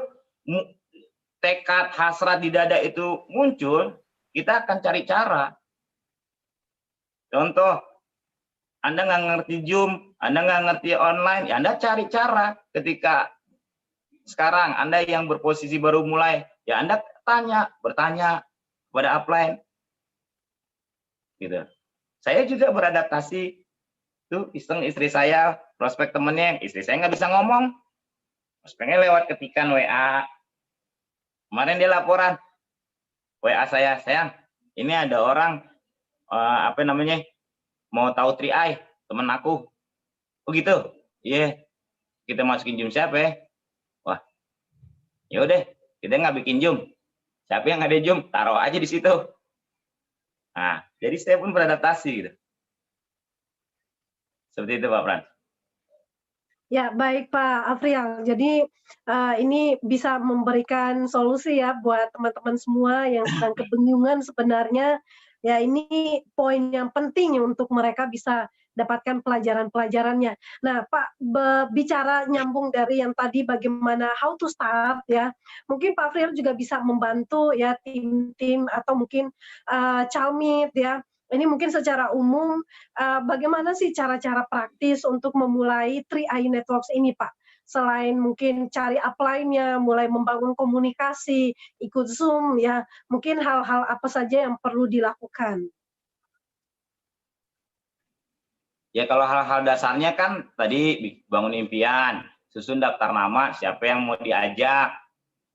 tekad hasrat di dada itu muncul, kita akan cari cara. Contoh, Anda nggak ngerti Zoom, Anda nggak ngerti online, ya Anda cari cara. Ketika sekarang Anda yang berposisi baru mulai, ya Anda bertanya kepada upline. Gitu. Saya juga beradaptasi. Tuh iseng istri saya, prospek temennya, istri saya nggak bisa ngomong. Prospeknya lewat ketikan WA. Kemarin dia laporan, WA saya, sayang, ini ada orang mau tahu 3i, temen aku. Oh gitu? Iya. Kita masukin Zoom siapa ya? Wah, ya udah, kita nggak bikin Zoom. Siapa yang ada Zoom, taruh aja di situ. Nah, jadi saya pun beradaptasi gitu. Seperti itu Pak Pran. Ya, baik Pak Afrial. Jadi ini bisa memberikan solusi ya buat teman-teman semua yang sedang kebingungan sebenarnya. Ya, ini poin yang penting untuk mereka bisa dapatkan pelajaran-pelajarannya. Nah, Pak, bicara nyambung dari yang tadi bagaimana how to start ya. Mungkin Pak Afrial juga bisa membantu ya tim-tim atau mungkin Calmit ya. Ini mungkin secara umum, bagaimana sih cara-cara praktis untuk memulai 3i Networks ini, Pak? Selain mungkin cari upline-nya, mulai membangun komunikasi, ikut Zoom, ya, mungkin hal-hal apa saja yang perlu dilakukan? Ya kalau hal-hal dasarnya kan tadi bangun impian, susun daftar nama, siapa yang mau diajak,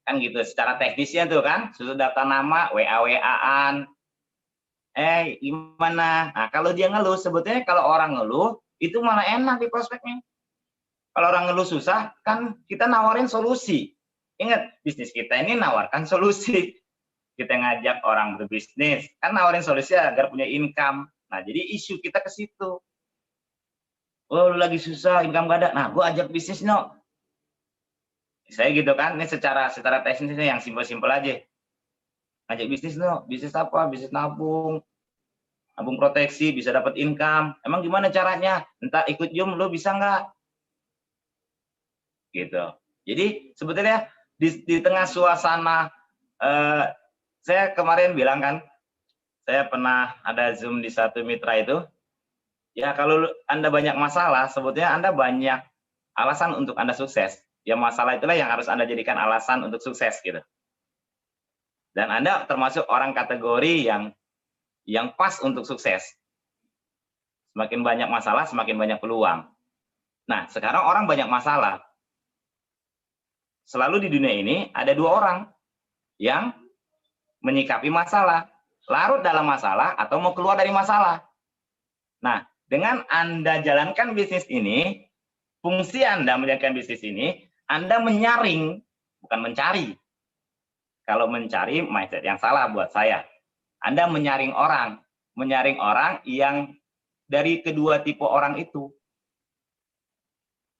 kan gitu. Secara teknisnya tuh kan, susun daftar nama, WA-WA-an, gimana? Nah, kalau dia ngeluh, sebetulnya kalau orang ngeluh, itu malah enak di prospeknya. Kalau orang ngeluh susah, kan kita nawarin solusi. Ingat, bisnis kita ini nawarkan solusi. Kita ngajak orang berbisnis, kan nawarin solusi agar punya income. Nah, jadi isu kita ke situ. Oh, lu lagi susah, income gak ada. Nah, gue ajak bisnis, no. Saya gitu kan, ini secara teknisnya yang simpel-simpel aja. Ngajak bisnis no, bisnis apa? Bisnis nabung proteksi, bisa dapat income. Emang gimana caranya? Entah ikut Zoom, lo bisa nggak? Gitu. Jadi sebetulnya di tengah suasana, saya kemarin bilang kan, saya pernah ada Zoom di satu mitra itu. Ya kalau Anda banyak masalah, sebetulnya Anda banyak alasan untuk Anda sukses. Ya masalah itulah yang harus Anda jadikan alasan untuk sukses gitu. Dan Anda termasuk orang kategori yang pas untuk sukses. Semakin banyak masalah, semakin banyak peluang. Nah, sekarang orang banyak masalah. Selalu di dunia ini ada dua orang yang menyikapi masalah. Larut dalam masalah atau mau keluar dari masalah. Nah, dengan Anda jalankan bisnis ini, fungsi Anda menjalankan bisnis ini, Anda menyaring, bukan mencari. Kalau mencari, mindset yang salah buat saya. Anda menyaring orang yang dari kedua tipe orang itu.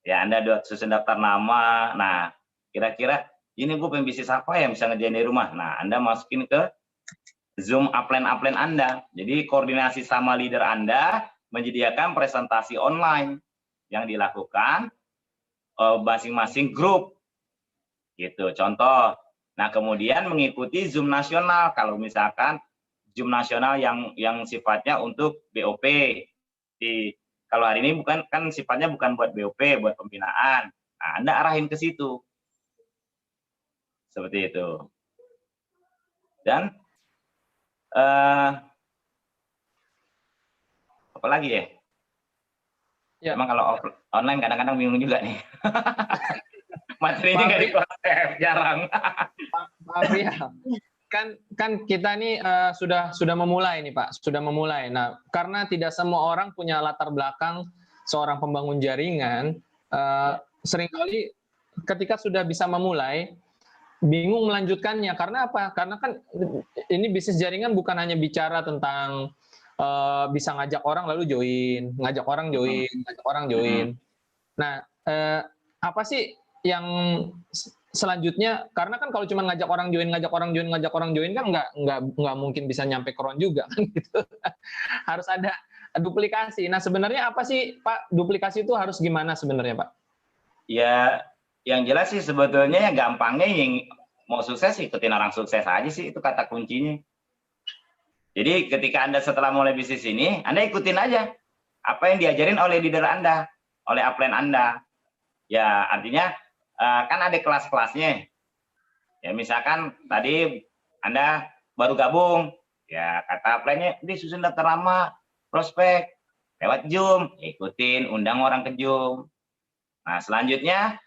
Ya, Anda susun daftar nama. Nah, kira-kira ini gue pengen bisnis apa yang bisa ngerjain di rumah. Nah, Anda masukin ke Zoom upline Anda. Jadi koordinasi sama leader Anda menyediakan presentasi online yang dilakukan masing-masing grup. Gitu, contoh. Nah, kemudian mengikuti Zoom nasional kalau misalkan Zoom nasional yang sifatnya untuk BOP. Kalau hari ini kan sifatnya bukan buat BOP, buat pembinaan. Nah, Anda arahin ke situ. Seperti itu. Dan apa lagi ya? Ya. Emang kalau online kadang-kadang bingung juga nih. Materinya nggak di konsep, jarang. Maaf ya. kan kita nih sudah memulai nih Pak, sudah memulai. Nah, karena tidak semua orang punya latar belakang seorang pembangun jaringan, seringkali ketika sudah bisa memulai, bingung melanjutkannya. Karena apa? Karena kan ini bisnis jaringan bukan hanya bicara tentang bisa ngajak orang lalu join, ngajak orang join, ngajak orang join. Nah, apa sih yang selanjutnya, karena kan kalau cuma ngajak orang join kan nggak mungkin bisa nyampe kron juga kan gitu. Harus ada duplikasi. Nah sebenarnya apa sih Pak, duplikasi itu harus gimana sebenarnya Pak? Ya yang jelas sih sebetulnya gampangnya yang mau sukses ikutin orang sukses aja sih, itu kata kuncinya. Jadi ketika Anda setelah mulai bisnis ini, Anda ikutin aja apa yang diajarin oleh leader Anda, oleh upline Anda. Ya artinya kan ada kelas-kelasnya. Ya misalkan tadi Anda baru gabung, ya kata upline-nya, "Di susun daftar lama, prospek, lewat Zoom, ikutin, undang orang ke Zoom." Nah selanjutnya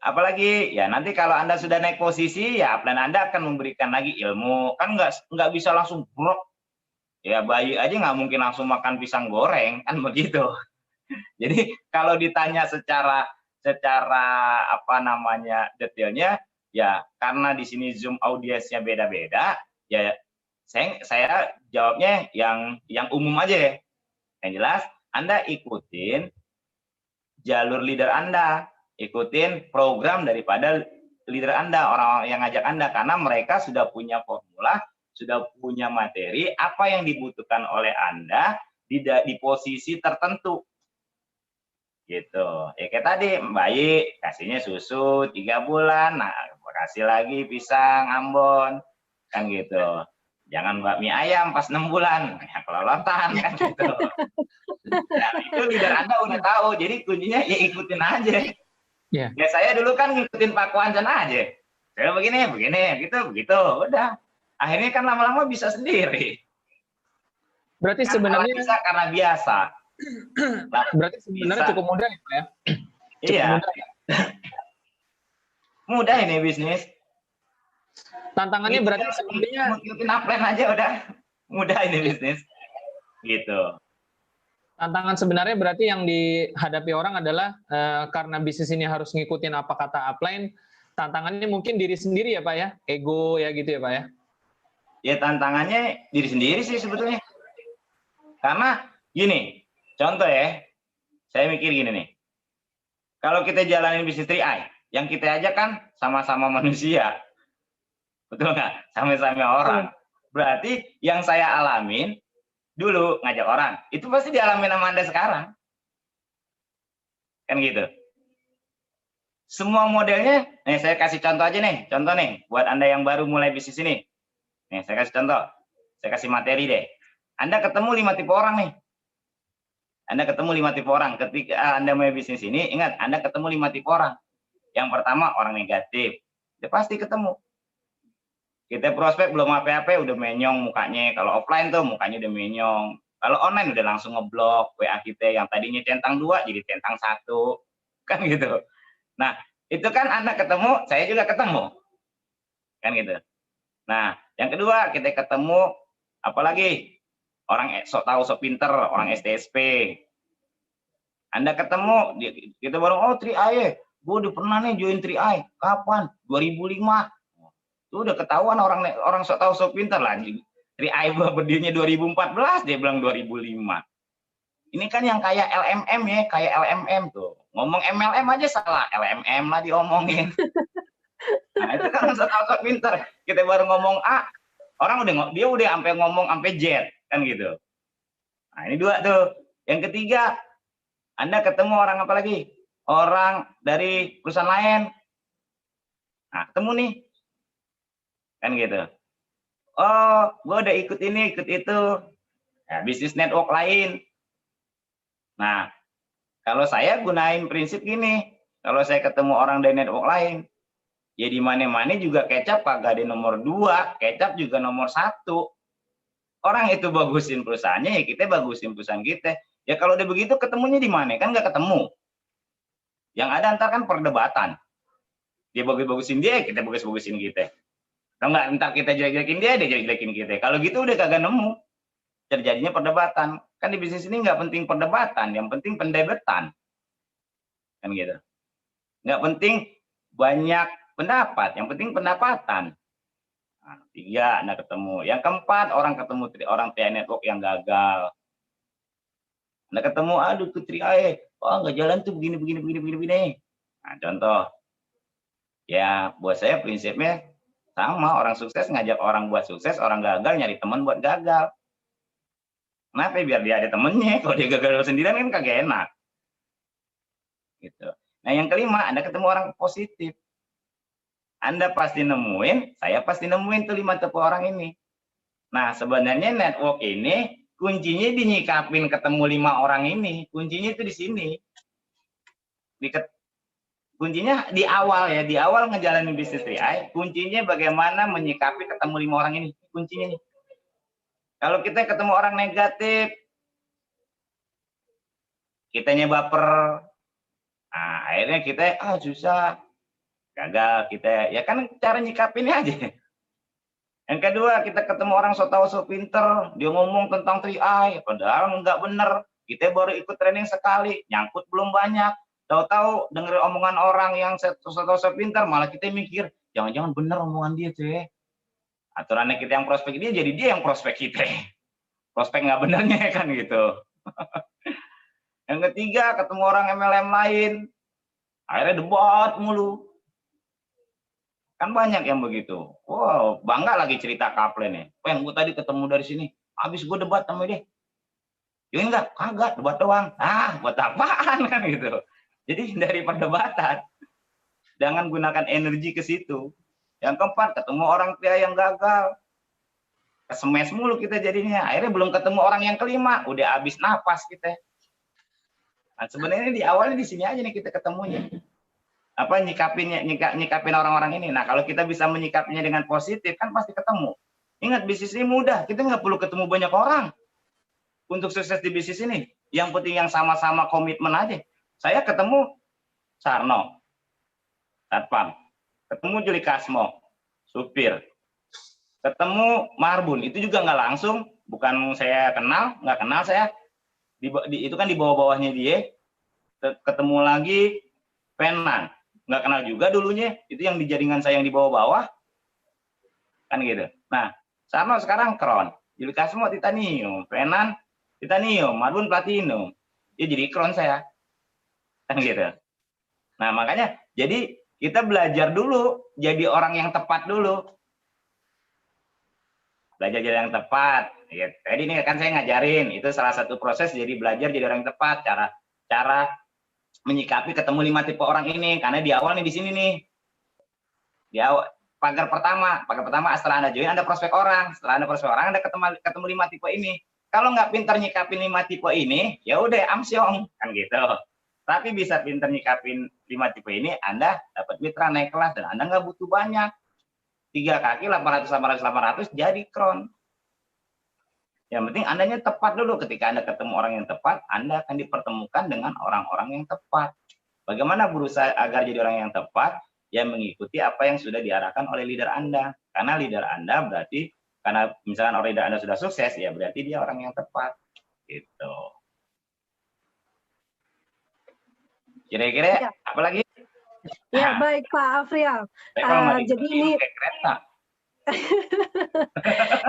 apalagi ya nanti kalau Anda sudah naik posisi, ya upline Anda akan memberikan lagi ilmu. Kan nggak bisa langsung brok. Ya bayi aja nggak mungkin langsung makan pisang goreng kan begitu. Jadi kalau ditanya secara apa namanya detailnya, ya karena di sini Zoom audiensnya beda-beda, ya saya jawabnya yang umum aja ya. Yang jelas Anda ikutin jalur leader Anda, ikutin program daripada leader Anda, orang-orang yang ngajak Anda, karena mereka sudah punya formula, sudah punya materi apa yang dibutuhkan oleh Anda di posisi tertentu. Gitu ya, kayak tadi bayi kasihnya susu 3 bulan, nah kasih lagi pisang Ambon kan gitu, jangan bakmi ayam pas 6 bulan ya kelolotan kan gitu. Nah itu leader Anda udah tahu, jadi kuncinya ya ikutin aja. Ya saya dulu kan ngikutin Pak Kwanjan aja, saya begini begitu udah, akhirnya kan lama-lama bisa sendiri. Berarti kan sebenarnya bisa karena biasa. Berarti sebenarnya cukup mudah ya Pak ya? Iya. Mudah, ya? Mudah ini bisnis. Tantangannya berarti sebenarnya ngikutin upline aja udah mudah ini bisnis. Gitu. Tantangan sebenarnya berarti yang dihadapi orang adalah karena bisnis ini harus ngikutin apa kata upline, tantangannya mungkin diri sendiri ya Pak ya? Ego ya gitu ya Pak ya? Ya tantangannya diri sendiri sih sebetulnya. Karena gini, contoh ya, saya mikir gini nih, kalau kita jalanin bisnis 3i, yang kita aja kan sama-sama manusia, betul nggak? Sama-sama orang. Berarti yang saya alamin dulu ngajak orang, itu pasti dialamin sama Anda sekarang. Kan gitu. Semua modelnya, nih saya kasih contoh aja nih, buat Anda yang baru mulai bisnis ini. Nih saya kasih contoh, saya kasih materi deh. Anda ketemu 5 tipe orang nih. Anda ketemu 5 tipe orang. Ketika Anda mulai bisnis ini, ingat Anda ketemu 5 tipe orang. Yang pertama orang negatif. Dia pasti ketemu. Kita prospek belum apa-apa udah menyong mukanya. Kalau offline tuh mukanya udah menyong. Kalau online udah langsung ngeblok WA kita yang tadinya centang 2 jadi centang 1. Kan gitu. Nah, itu kan Anda ketemu, saya juga ketemu. Kan gitu. Nah, yang kedua kita ketemu apalagi orang sok tahu sok pinter, orang STSP. Anda ketemu, kita baru, oh 3i, gue udah pernah nih join 3i. Kapan? 2005. Itu udah ketahuan orang sok tahu sok pinter lah. 3i berdirinya 2014, dia bilang 2005. Ini kan yang kayak LMM ya, kayak LMM tuh. Ngomong MLM aja salah, LMM lah diomongin. Nah itu kan sok tahu sok pinter. Kita baru ngomong A, orang dia udah sampai ngomong sampai Z. Kan gitu. Nah ini 2 tuh. Yang ketiga, Anda ketemu orang apa lagi? Orang dari perusahaan lain. Nah ketemu nih. Kan gitu. Oh, gue udah ikut ini, ikut itu. Nah, bisnis network lain. Nah, kalau saya gunain prinsip gini. Kalau saya ketemu orang dari network lain, ya di mana-mana juga kecap kagak ada nomor 2, kecap juga nomor 1. Orang itu bagusin perusahaannya, ya kita bagusin perusahaan kita. Ya kalau udah begitu ketemunya di mana? Kan nggak ketemu. Yang ada ntar kan perdebatan. Dia bagus-bagusin dia, kita bagus-bagusin kita. Kalau nggak ntar kita jelek-jelekin dia jelek-jelekin kita. Kalau gitu udah kagak nemu. Terjadinya perdebatan. Kan di bisnis ini nggak penting perdebatan, yang penting pendebetan. Kan gitu. Nggak penting banyak pendapat, yang penting pendapatan. Nah, 3, Anda ketemu. Yang keempat, orang ketemu orang TI network yang gagal. Anda ketemu, aduh tuh TI, oh nggak jalan tuh begini. Nah, contoh. Ya, buat saya prinsipnya sama, orang sukses ngajak orang buat sukses, orang gagal nyari teman buat gagal. Kenapa? Biar dia ada temennya. Kalau dia gagal sendirian kan kagak enak. Gitu. Nah, yang kelima, Anda ketemu orang positif. Anda pasti nemuin, saya pasti nemuin tuh 5 tipe orang ini. Nah, sebenarnya network ini kuncinya dinyikapin ketemu 5 orang ini. Kuncinya itu di sini. Kuncinya di awal ya, di awal ngejalanin bisnis TI, kuncinya bagaimana menyikapi ketemu 5 orang ini. Kuncinya nih. Kalau kita ketemu orang negatif, kitanya baper, nah, akhirnya kita susah, gagal kita. Ya kan cara nyikapinnya aja. Yang kedua, kita ketemu orang so tahu so pinter, dia ngomong tentang 3i, padahal nggak bener. Kita baru ikut training sekali, nyangkut belum banyak. Tahu-tahu denger omongan orang yang so tahu so pinter, malah kita mikir, jangan-jangan bener omongan dia tuh ya. Aturannya kita yang prospek dia, jadi dia yang prospek kita. Prospek nggak benernya kan gitu. Yang ketiga, ketemu orang MLM lain, akhirnya debat mulu. Kan banyak yang begitu. Wow, bangga lagi cerita Kaplen nih. Yang gue tadi ketemu dari sini, habis gue debat sama dia. Yuk enggak, kagak, debat doang. Buat apaan kan gitu. Jadi hindari perdebatan. Jangan gunakan energi ke situ. Yang keempat, ketemu orang tua yang gagal. Kesemes mulu kita jadinya. Akhirnya belum ketemu orang yang kelima, udah habis napas kita. Nah, sebenarnya di awalnya di sini aja nih kita ketemunya. Apa nyikapin orang-orang ini. Nah, kalau kita bisa menyikapinya dengan positif kan pasti ketemu. Ingat, bisnis ini mudah. Kita nggak perlu ketemu banyak orang untuk sukses di bisnis ini. Yang penting yang sama-sama komitmen aja. Saya ketemu Sarno, satpam. Ketemu Juli Kasmo, supir. Ketemu Marbun, itu juga nggak langsung. Bukan saya kenal, nggak kenal saya. Itu kan di bawah-bawahnya dia. Ketemu lagi Penan, nggak kenal juga dulunya. Itu yang di jaringan saya yang di bawah-bawah. Kan gitu. Nah, Sarno sekarang Kron. Juli Kasmo Titanium. Penan Titanium. Marbun Platinum. Dia jadi Kron saya. Kan gitu. Nah, makanya jadi kita belajar dulu jadi orang yang tepat dulu. Belajar jadi yang tepat. Ya, tadi ini kan saya ngajarin, itu salah satu proses jadi belajar jadi orang yang tepat, cara menyikapi ketemu 5 tipe orang ini. Karena di awal nih di sini nih. Di awal pagar pertama setelah Anda join Anda prospek orang, setelah Anda prospek orang Anda ketemu 5 tipe ini. Kalau nggak pintar nyikapin 5 tipe ini, ya udah amsyong kan gitu. Tapi bisa pintar nyikapin 5 tipe ini, Anda dapat mitra naik kelas dan Anda nggak butuh banyak. 3 kaki 800 jadi Kron. Yang penting Andanya tepat dulu. Ketika Anda ketemu orang yang tepat, Anda akan dipertemukan dengan orang-orang yang tepat. Bagaimana berusaha agar jadi orang yang tepat? Ya mengikuti apa yang sudah diarahkan oleh leader Anda. Karena leader Anda berarti, karena misalkan orang leader Anda sudah sukses, ya berarti dia orang yang tepat. Gitu. Kira-kira apa lagi? Ya, baik Pak Afrial. Jadi ini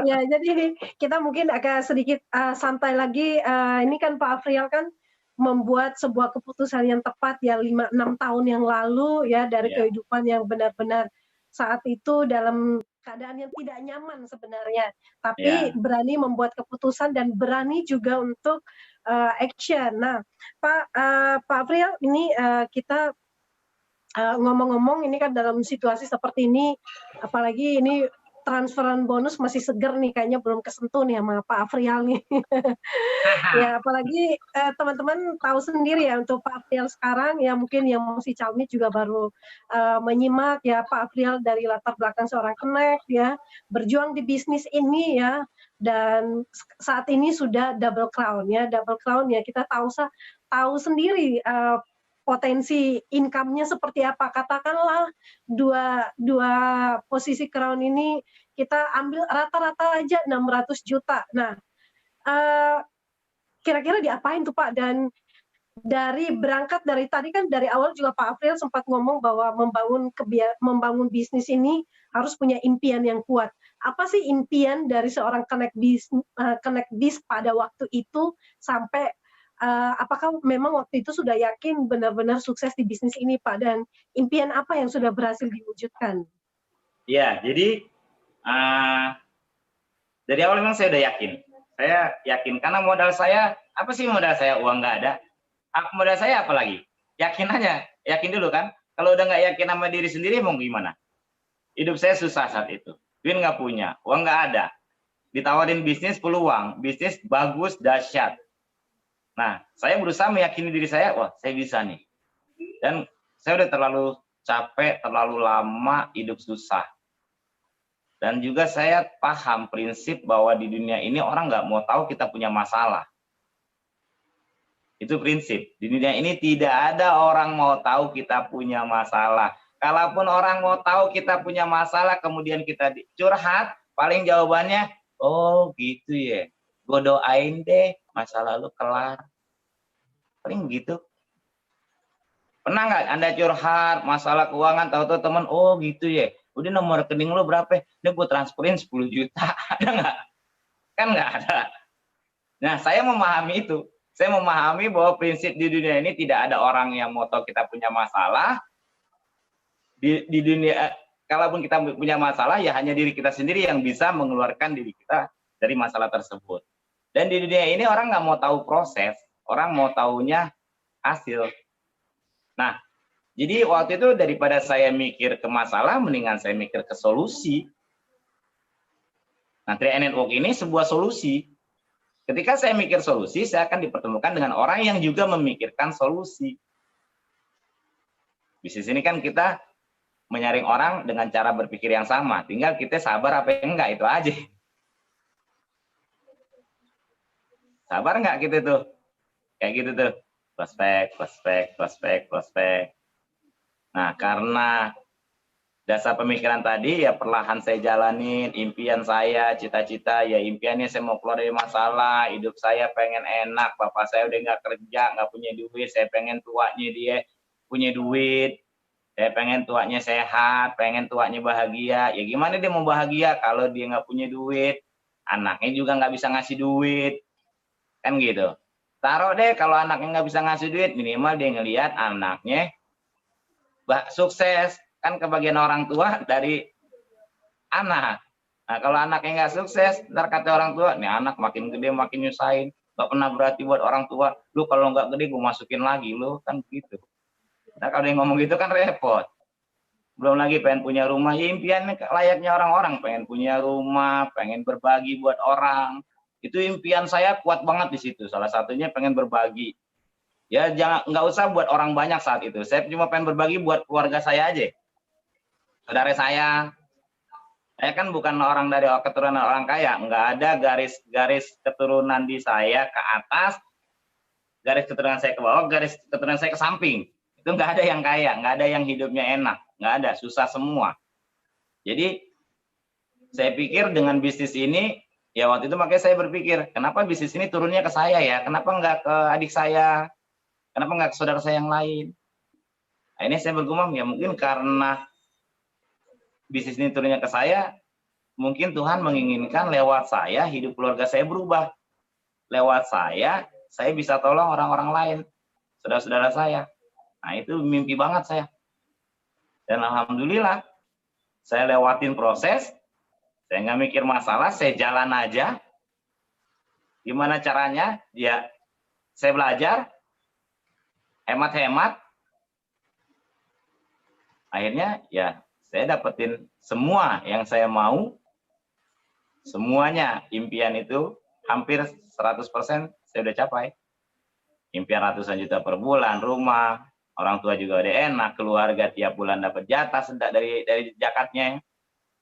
ya, jadi kita mungkin agak sedikit santai lagi. Ini kan Pak Afrial kan membuat sebuah keputusan yang tepat ya 5-6 tahun yang lalu ya dari kehidupan yang benar-benar saat itu dalam keadaan yang tidak nyaman sebenarnya, tapi berani membuat keputusan dan berani juga untuk action. Nah, Pak Afrial, ini kita ngomong-ngomong ini kan dalam situasi seperti ini, apalagi ini transferan bonus masih seger nih, kayaknya belum kesentuh nih sama Pak Afrial nih. Ya, apalagi teman-teman tahu sendiri ya untuk Pak Afrial sekarang ya, mungkin yang masih calmit juga baru menyimak ya, Pak Afrial dari latar belakang seorang connect ya, berjuang di bisnis ini ya, dan saat ini sudah double crown ya, kita tahu sendiri potensi income-nya seperti apa. Katakanlah dua posisi Crown ini kita ambil rata-rata aja 600 juta. Nah, kira-kira diapain tuh Pak? Dan berangkat dari tadi kan dari awal juga Pak Afril sempat ngomong bahwa membangun bisnis ini harus punya impian yang kuat. Apa sih impian dari seorang Connect Biz pada waktu itu sampai apakah memang waktu itu sudah yakin benar-benar sukses di bisnis ini Pak, dan impian apa yang sudah berhasil diwujudkan? Ya, jadi dari awal memang saya udah yakin. Saya yakin karena modal saya, apa sih modal saya? Uang nggak ada. Modal saya apa lagi? Yakin aja, yakin dulu kan. Kalau udah nggak yakin sama diri sendiri mau gimana? Hidup saya susah saat itu. Duit nggak punya, uang nggak ada. Ditawarin bisnis peluang, bisnis bagus, dahsyat. Nah, saya berusaha meyakini diri saya, wah saya bisa nih. Dan saya udah terlalu capek, terlalu lama hidup susah. Dan juga saya paham prinsip bahwa di dunia ini orang nggak mau tahu kita punya masalah. Itu prinsip. Di dunia ini tidak ada orang mau tahu kita punya masalah. Kalaupun orang mau tahu kita punya masalah, kemudian kita curhat, paling jawabannya, oh gitu ya, gue doain deh, masalah lu kelar. Paling gitu. Pernah nggak Anda curhat masalah keuangan, tahu-tahu teman, oh gitu ya, udah nomor rekening lu berapa? Udah gue transferin 10 juta. Ada nggak? Kan nggak ada. Nah, saya memahami itu. Saya memahami bahwa prinsip di dunia ini tidak ada orang yang mau tahu kita punya masalah. Di dunia, kalaupun kita punya masalah, ya hanya diri kita sendiri yang bisa mengeluarkan diri kita dari masalah tersebut. Dan di dunia ini orang nggak mau tahu proses, orang mau taunya hasil. Nah, jadi waktu itu daripada saya mikir ke masalah, mendingan saya mikir ke solusi. Nah, 3 Network ini sebuah solusi. Ketika saya mikir solusi, saya akan dipertemukan dengan orang yang juga memikirkan solusi. Bisnis ini kan kita menyaring orang dengan cara berpikir yang sama. Tinggal kita sabar apa enggak, itu aja. Sabar enggak gitu tuh? Kayak gitu tuh. Prospek. Nah, karena dasar pemikiran tadi, ya perlahan saya jalanin impian saya, cita-cita, ya impiannya saya mau keluar dari masalah, hidup saya pengen enak, bapak saya udah nggak kerja, nggak punya duit, saya pengen tuanya dia punya duit, saya pengen tuanya sehat, pengen tuanya bahagia. Ya gimana dia mau bahagia kalau dia nggak punya duit, anaknya juga nggak bisa ngasih duit, kan gitu. Taruh deh kalau anaknya nggak bisa ngasih duit, minimal dia ngelihat anaknya sukses. Kan kebagian orang tua dari anak. Nah, kalau anaknya nggak sukses, ntar kata orang tua, nih anak makin gede makin nyusahin, nggak pernah berarti buat orang tua. Lu kalau nggak gede gue masukin lagi, lu kan gitu. Nah, kalau dia ngomong gitu kan repot. Belum lagi pengen punya rumah, ya impiannya layaknya orang-orang, pengen punya rumah, pengen berbagi buat orang. Itu impian saya kuat banget di situ. Salah satunya pengen berbagi. Ya jangan, nggak usah buat orang banyak saat itu. Saya cuma pengen berbagi buat keluarga saya aja. Saudara saya kan bukan orang dari keturunan orang kaya, nggak ada garis keturunan di saya ke atas, garis keturunan saya ke bawah, garis keturunan saya ke samping. Itu nggak ada yang kaya, nggak ada yang hidupnya enak, nggak ada, susah semua. Jadi saya pikir dengan bisnis ini, ya waktu itu makanya saya berpikir, kenapa bisnis ini turunnya ke saya ya, kenapa nggak ke adik saya, kenapa nggak ke saudara saya yang lain. Nah, ini saya bergumam, ya mungkin karena bisnis ini turunnya ke saya, mungkin Tuhan menginginkan lewat saya hidup keluarga saya berubah. Lewat saya bisa tolong orang-orang lain, saudara-saudara saya. Nah, itu mimpi banget saya. Dan alhamdulillah, saya lewatin proses, saya nggak mikir masalah, saya jalan aja. Gimana caranya? Ya, saya belajar, hemat-hemat. Akhirnya, ya, saya dapetin semua yang saya mau, semuanya impian itu hampir 100% saya udah capai. Impian ratusan juta per bulan, rumah, orang tua juga udah enak, keluarga tiap bulan dapat jatah dari zakatnya.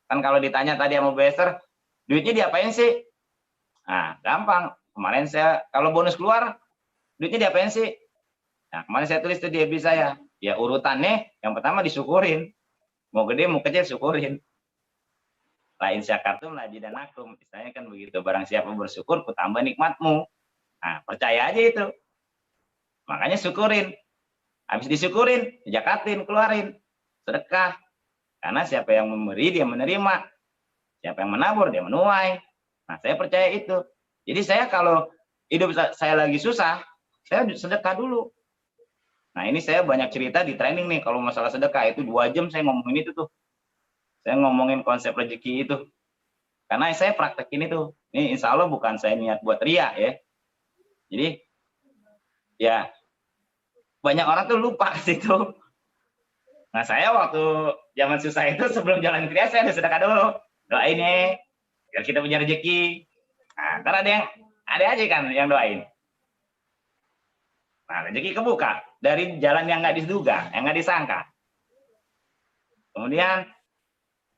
Kan kalau ditanya tadi sama Bu Esther, duitnya diapain sih? Nah, gampang. Kemarin saya kalau bonus keluar, duitnya diapain sih? Nah, kemarin saya tulis tuh di FB saya, ya urutannya yang pertama disyukurin. Mau gede, mau kecil, syukurin. Lain syakartum, la zidanakum. Istilahnya kan begitu. Barang siapa bersyukur, ku tambah nikmatmu. Nah, percaya aja itu. Makanya syukurin. Habis disyukurin, zakatin, keluarin. Sedekah. Karena siapa yang memberi, dia menerima. Siapa yang menabur, dia menuai. Nah, saya percaya itu. Jadi saya kalau hidup saya lagi susah, saya sedekah dulu. Nah, ini saya banyak cerita di training nih, kalau masalah sedekah, itu 2 jam saya ngomongin itu tuh. Saya ngomongin konsep rezeki itu. Karena saya praktekin itu. Ini insya Allah bukan saya niat buat ria ya. Jadi, ya, banyak orang tuh lupa ke situ. Nah, saya waktu zaman susah itu, sebelum jalan ria, saya ada sedekah dulu. Doain ya, biar kita punya rezeki. Nah, ntar ada aja kan yang doain. Nah, rezeki kebuka dari jalan yang nggak diduga, yang nggak disangka. Kemudian,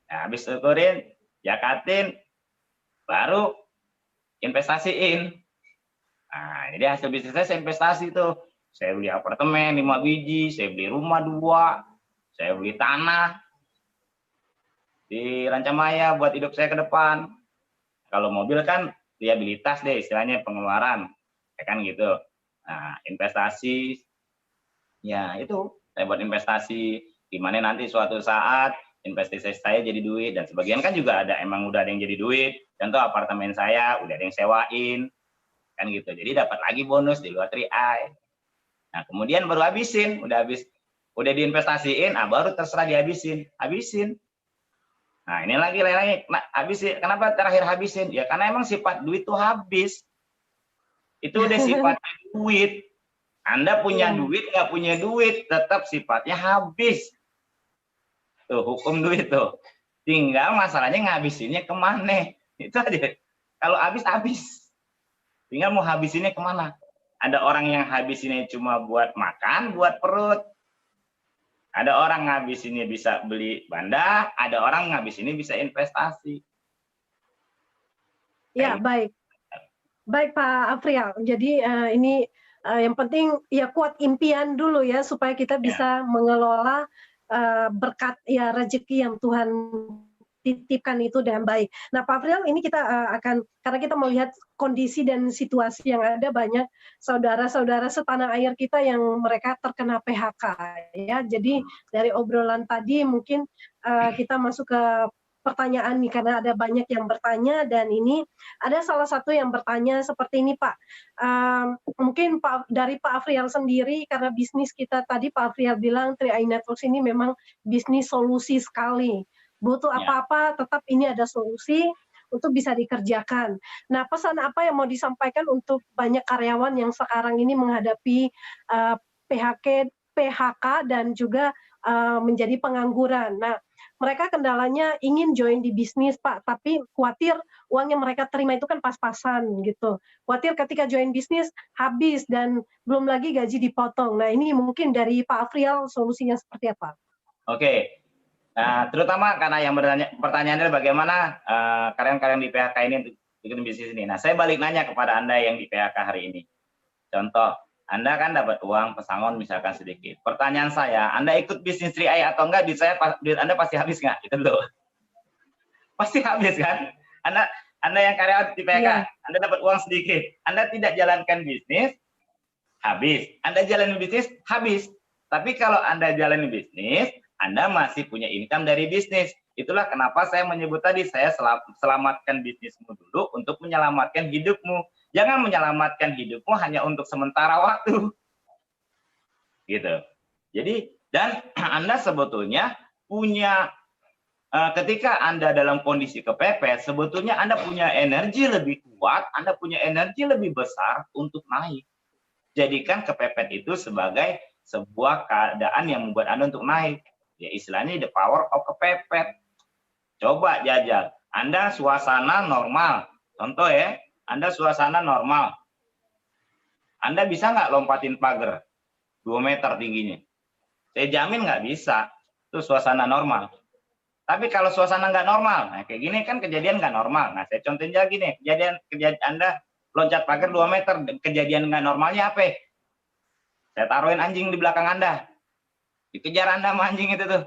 ya, habis syukurin, zakatin, baru investasiin. Nah, jadi hasil bisnis saya investasi tuh. Saya beli apartemen 5 biji, saya beli rumah 2, saya beli tanah di Rancamaya buat hidup saya ke depan. Kalau mobil kan liabilitas deh, istilahnya pengeluaran, ya kan gitu. Nah, investasi, ya itu saya buat investasi, gimana nanti suatu saat investasi saya jadi duit, dan sebagian kan juga emang udah ada yang jadi duit. Contoh apartemen saya udah ada yang sewain, kan gitu. Jadi dapat lagi bonus di luar 3i. Nah, kemudian baru habisin, udah diinvestasiin, baru terserah dihabisin, habisin. Nah, ini lagi nah, habisin. Kenapa terakhir habisin? Ya karena emang sifat duit tuh habis. Itu udah sifatnya duit. Anda punya duit, nggak punya duit, tetap sifatnya habis. Tuh, hukum duit tuh. Tinggal masalahnya ngabisinnya kemana. Itu aja. Kalau habis. Tinggal mau habisinnya kemana. Ada orang yang habisinnya cuma buat makan, buat perut. Ada orang ngabisinnya bisa beli banda, ada orang ngabisinnya bisa investasi. Ya, baik. Baik Pak Afrial, jadi ini yang penting ya kuat impian dulu ya supaya kita bisa mengelola berkat ya rezeki yang Tuhan titipkan itu dengan baik. Nah Pak Afrial, ini kita akan, karena kita melihat kondisi dan situasi yang ada, banyak saudara-saudara setanah air kita yang mereka terkena PHK ya. Jadi dari obrolan tadi mungkin kita masuk ke pertanyaan nih, karena ada banyak yang bertanya, dan ini ada salah satu yang bertanya seperti ini Pak. Mungkin dari Pak Afrial sendiri, karena bisnis kita tadi Pak Afrial bilang 3i Networks ini memang bisnis solusi sekali. Butuh apa-apa tetap ini ada solusi untuk bisa dikerjakan. Nah, pesan apa yang mau disampaikan untuk banyak karyawan yang sekarang ini menghadapi PHK dan juga menjadi pengangguran. Nah, mereka kendalanya ingin join di bisnis Pak, tapi khawatir uang yang mereka terima itu kan pas-pasan gitu. Khawatir ketika join bisnis habis dan belum lagi gaji dipotong. Nah, ini mungkin dari Pak Afrial solusinya seperti apa? Oke. Nah, terutama karena yang pertanyaannya bagaimana karyawan-karyawan di PHK ini untuk bikin bisnis ini. Nah, saya balik nanya kepada Anda yang di PHK hari ini. Contoh, Anda kan dapat uang pesangon misalkan sedikit. Pertanyaan saya, Anda ikut bisnis 3i atau enggak, duit Anda pasti habis nggak? Itu loh. Pasti habis kan? Anda yang karyawan di PHK, Anda dapat uang sedikit. Anda tidak jalankan bisnis, habis. Anda jalanin bisnis, habis. Tapi kalau Anda jalanin bisnis, Anda masih punya income dari bisnis. Itulah kenapa saya menyebut tadi, saya selamatkan bisnismu dulu untuk menyelamatkan hidupmu. Jangan menyelamatkan hidupmu hanya untuk sementara waktu. Gitu. Jadi, dan Anda sebetulnya punya, ketika Anda dalam kondisi kepepet, sebetulnya Anda punya energi lebih kuat, Anda punya energi lebih besar untuk naik. Jadikan kepepet itu sebagai sebuah keadaan yang membuat Anda untuk naik. Ya istilahnya the power of kepepet. Coba jajal. Anda suasana normal. Contoh ya, Anda suasana normal. Anda bisa nggak lompatin pagar 2 meter tingginya? Saya jamin nggak bisa. Itu suasana normal. Tapi kalau suasana nggak normal, nah kayak gini kan kejadian nggak normal. Nah saya contohin lagi nih, kejadian Anda loncat pagar 2 meter, kejadian nggak normalnya apa? Saya taruhin anjing di belakang Anda. Dikejar Anda sama anjing itu tuh.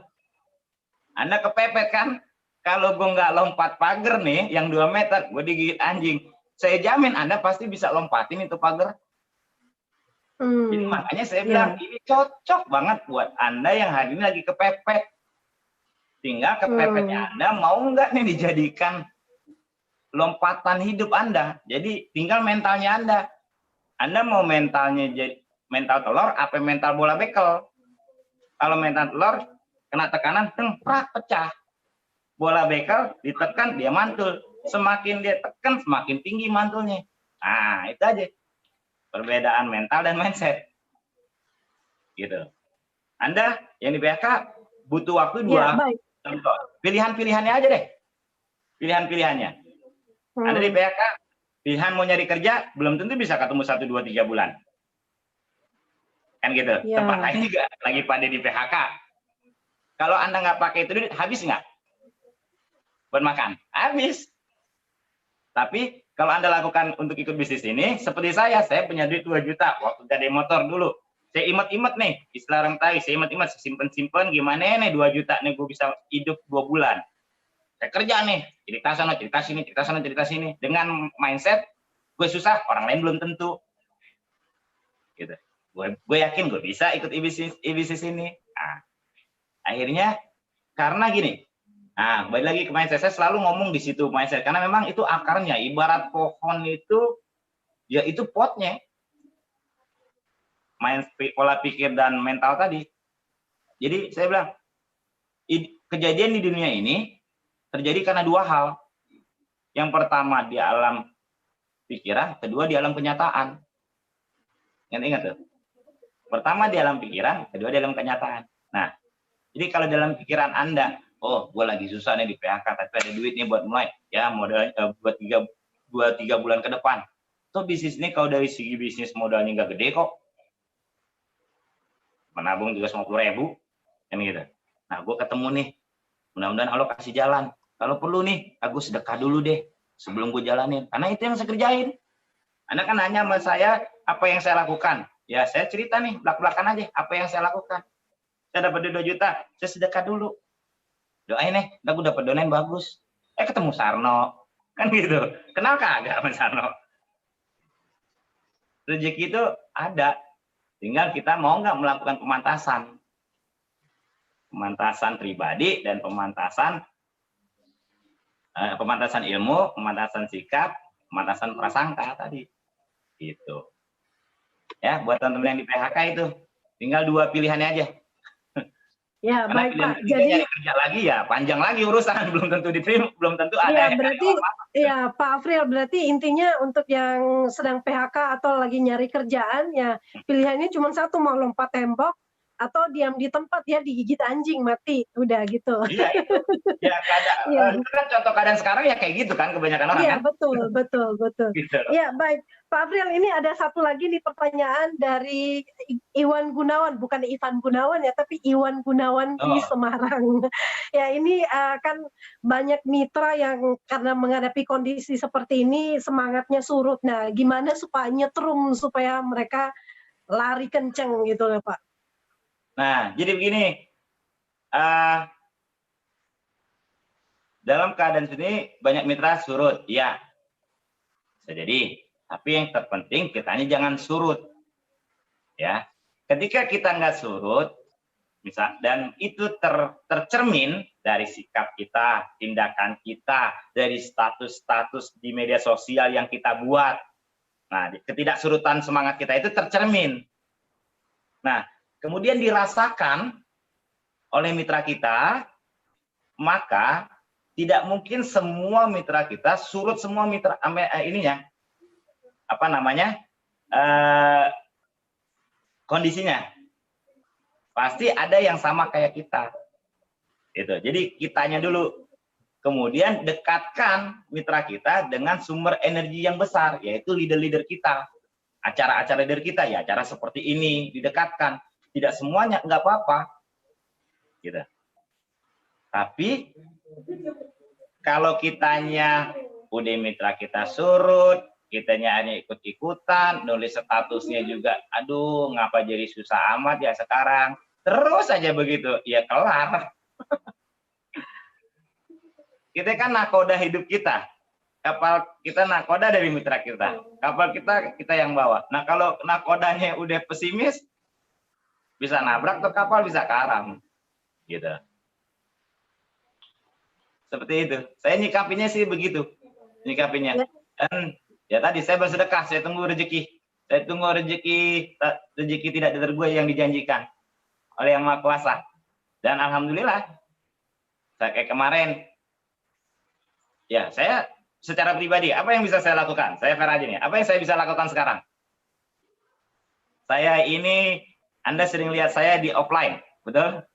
Anda kepepet kan? Kalau gue nggak lompat pagar nih, yang 2 meter, gue digigit anjing. Saya jamin Anda pasti bisa lompatin itu pagar. Jadi makanya saya bilang, ini cocok banget buat Anda yang hari ini lagi kepepet. Tinggal kepepetnya Anda mau nggak nih dijadikan lompatan hidup Anda. Jadi tinggal mentalnya Anda. Anda mau mentalnya jadi mental telur apa mental bola bekel? Kalau mental telur kena tekanan, prak, pecah. Bola bekel ditekan dia mantul. Semakin dia tekan semakin tinggi mantulnya. Nah, itu aja. Perbedaan mental dan mindset. Gitu. Anda yang di PHK butuh waktu 2 contoh. Pilihan-pilihannya aja deh. Pilihan-pilihannya. Anda di PHK, pilihan mau nyari kerja, belum tentu bisa ketemu 1, 2, 3 bulan. Kan gitu. Tempat lain juga lagi pada di PHK. Kalau Anda nggak pakai itu duit, habis nggak? Buat makan? Habis. Tapi kalau Anda lakukan untuk ikut bisnis ini, seperti saya punya duit 2 juta waktu gade motor dulu. Saya imet-imet nih, istilah orang Tai, saya imet-imet, simpen-simpen, gimana nih 2 juta nih gue bisa hidup 2 bulan. Saya kerja nih, cerita sana, cerita sini, cerita sana, cerita sini. Dengan mindset, gue susah, orang lain belum tentu. Gitu. Gue yakin gue bisa ikut e-bisnis ini. Nah, akhirnya, karena gini, nah, balik lagi ke mindset, saya selalu ngomong di situ mindset, karena memang itu akarnya, ibarat pohon itu, ya itu potnya. Pola pikir dan mental tadi. Jadi saya bilang, kejadian di dunia ini terjadi karena 2 hal. Yang pertama di alam pikiran, kedua di alam kenyataan. Ingat tuh. Pertama di alam pikiran, kedua di alam kenyataan. Nah, jadi kalau dalam pikiran Anda, oh, gue lagi susah nih di PHK, tapi ada duit nih buat mulai, ya modal buat 2-3 bulan ke depan. Tuh bisnis ini kalau dari segi bisnis modalnya nggak gede kok. Menabung juga 50.000, kan gitu. Nah, gue ketemu nih, mudah-mudahan Allah kasih jalan. Kalau perlu nih, aku sedekah dulu deh sebelum gue jalanin. Karena itu yang saya kerjain. Anda kan nanya sama saya apa yang saya lakukan. Ya, saya cerita nih belak-belakan aja apa yang saya lakukan. Saya dapat 2 juta, saya sedekah dulu. Doain nih, aku dapat donain bagus. Ketemu Sarno, kan gitu. Kenal kagak sama Sarno? Rezeki itu ada. Tinggal kita mau nggak melakukan pemantasan. Pemantasan pribadi dan pemantasan ilmu, pemantasan sikap, pemantasan prasangka tadi. Gitu. Ya, buat teman-teman yang di PHK itu, tinggal 2 pilihannya aja. Ya, karena baik Pak. Jadi nyari kerja lagi ya, panjang lagi urusan, belum tentu diterima, belum tentu ada. Ya, berarti ya Pak Afril, berarti intinya untuk yang sedang PHK atau lagi nyari kerjaan ya pilihannya cuma satu, mau lompat tembok atau diam di tempat ya digigit anjing mati, udah gitu. Iya itu. Ya keadaan, itu kan contoh keadaan sekarang ya kayak gitu kan kebanyakan orang Iya, kan. betul. Gitu. Ya, baik. Pak Afril, ini ada satu lagi nih pertanyaan dari Iwan Gunawan, bukan Ivan Gunawan ya, tapi Iwan Gunawan di Semarang. Ya, ini kan banyak mitra yang karena menghadapi kondisi seperti ini semangatnya surut. Nah, gimana supaya nyetrum supaya mereka lari kenceng gitu loh, Pak? Nah, jadi begini, dalam keadaan sini banyak mitra surut, ya, bisa jadi. Tapi yang terpenting kitanya jangan surut, ya. Ketika kita nggak surut, misal, dan itu tercermin dari sikap kita, tindakan kita, dari status-status di media sosial yang kita buat. Nah, ketidaksurutan semangat kita itu tercermin. Nah, kemudian dirasakan oleh mitra kita, maka tidak mungkin semua mitra kita surut semua mitra kondisinya. Pasti ada yang sama kayak kita. Gitu. Jadi kitanya dulu. Kemudian dekatkan mitra kita dengan sumber energi yang besar, yaitu leader-leader kita. Acara-acara leader kita ya, acara seperti ini didekatkan. Tidak semuanya, nggak apa-apa. Gitu. Tapi kalau kitanya udah mitra kita surut, kitanya hanya ikut-ikutan, nulis statusnya juga, aduh ngapa jadi susah amat ya sekarang, terus aja begitu, ya kelar. Kita kan nakoda hidup kita, kapal kita nakoda dari mitra kita, kapal kita yang bawa. Nah kalau nakodanya udah pesimis, bisa nabrak tuh kapal, bisa karam, gitu. Seperti itu, saya nyikapinya sih begitu, nyikapinya. Dan ya tadi saya bersedekah, saya tunggu rezeki. Saya tunggu rezeki tidak terbuai yang dijanjikan oleh Yang Maha Kuasa. Dan alhamdulillah, saya kayak kemarin, ya saya secara pribadi, apa yang bisa saya lakukan? Saya fair aja nih, apa yang saya bisa lakukan sekarang? Saya ini, Anda sering lihat saya di offline, betul?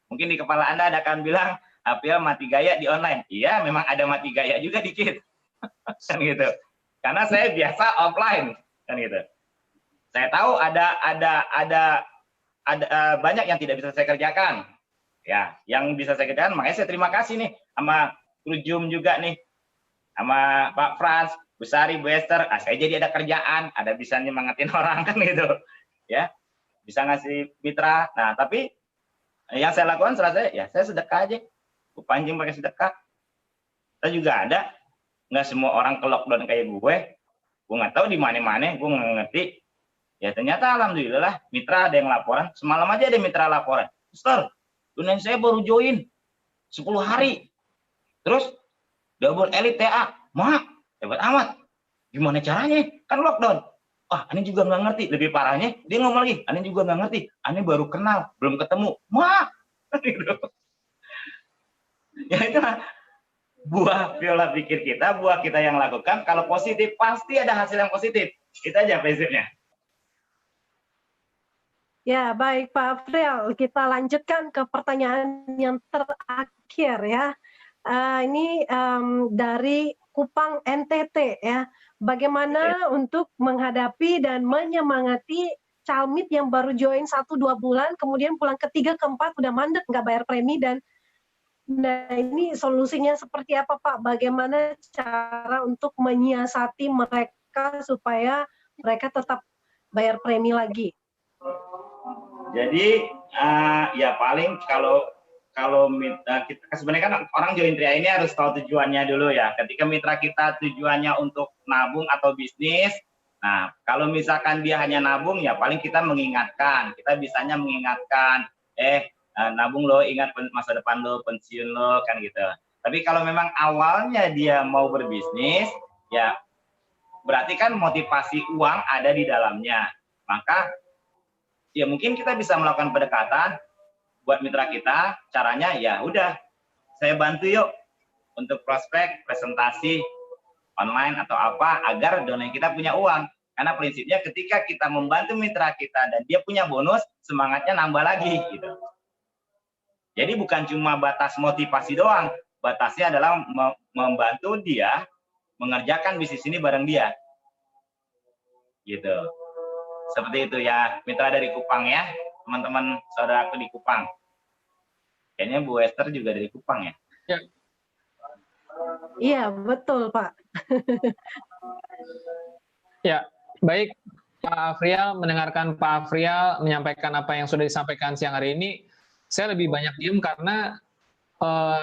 Mungkin di kepala Anda akan bilang, April mati gaya di online. Iya, memang ada mati gaya juga dikit. Kan gitu. Karena saya biasa offline, kan gitu. Saya tahu ada banyak yang tidak bisa saya kerjakan. Ya, yang bisa saya kerjakan, makanya saya terima kasih nih sama kru Zoom juga nih, sama Pak Frans, Bu Sari, Bu Esther. Saya jadi ada kerjaan, ada bisa nyemangatin orang, kan gitu. Ya, bisa ngasih mitra. Nah, tapi yang saya lakukan setelah saya sedekah aja. Gue pancing pakai sedekah. Saya juga ada. Nggak semua orang ke lockdown kayak gue nggak tahu di mana-mana, gue nggak ngerti. Ya ternyata alhamdulillah mitra ada yang laporan, semalam aja ada mitra laporan, Mister, tunen saya baru join 10 hari, terus double elite TA, mak, hebat amat, gimana caranya, kan lockdown. Wah, aneh juga nggak ngerti, lebih parahnya dia ngomong lagi, aneh juga nggak ngerti, aneh baru kenal, belum ketemu, mak. Ya itu buah viola pikir kita, buah kita yang lakukan, kalau positif pasti ada hasil yang positif. Itu aja prinsipnya. Ya, baik Pak April, kita lanjutkan ke pertanyaan yang terakhir ya. Ini dari Kupang NTT ya. Bagaimana untuk menghadapi dan menyemangati calmit yang baru join 1-2 bulan, kemudian pulang ke-3, ke-4 udah mandek nggak bayar premi, dan nah ini solusinya seperti apa Pak? Bagaimana cara untuk menyiasati mereka supaya mereka tetap bayar premi lagi? Jadi ya paling kalau kita sebenarnya kan orang join Tria ini harus tahu tujuannya dulu ya. Ketika mitra kita tujuannya untuk nabung atau bisnis, nah kalau misalkan dia hanya nabung ya paling kita mengingatkan, kita bisanya mengingatkan, nabung lo, ingat masa depan lo, pensiun lo, kan gitu. Tapi kalau memang awalnya dia mau berbisnis, ya berarti kan motivasi uang ada di dalamnya. Maka ya mungkin kita bisa melakukan pendekatan buat mitra kita, caranya ya udah saya bantu yuk untuk prospek, presentasi online atau apa agar donatur kita punya uang. Karena prinsipnya ketika kita membantu mitra kita dan dia punya bonus, semangatnya nambah lagi gitu. Jadi bukan cuma batas motivasi doang, batasnya adalah membantu dia mengerjakan bisnis ini bareng dia. Gitu. Seperti itu ya, mitra dari Kupang ya, teman-teman saudaraku di Kupang. Kayaknya Bu Esther juga dari Kupang ya? Ya. Iya, betul Pak. Ya, baik Pak Afrial, mendengarkan Pak Afrial menyampaikan apa yang sudah disampaikan siang hari ini, saya lebih banyak diem karena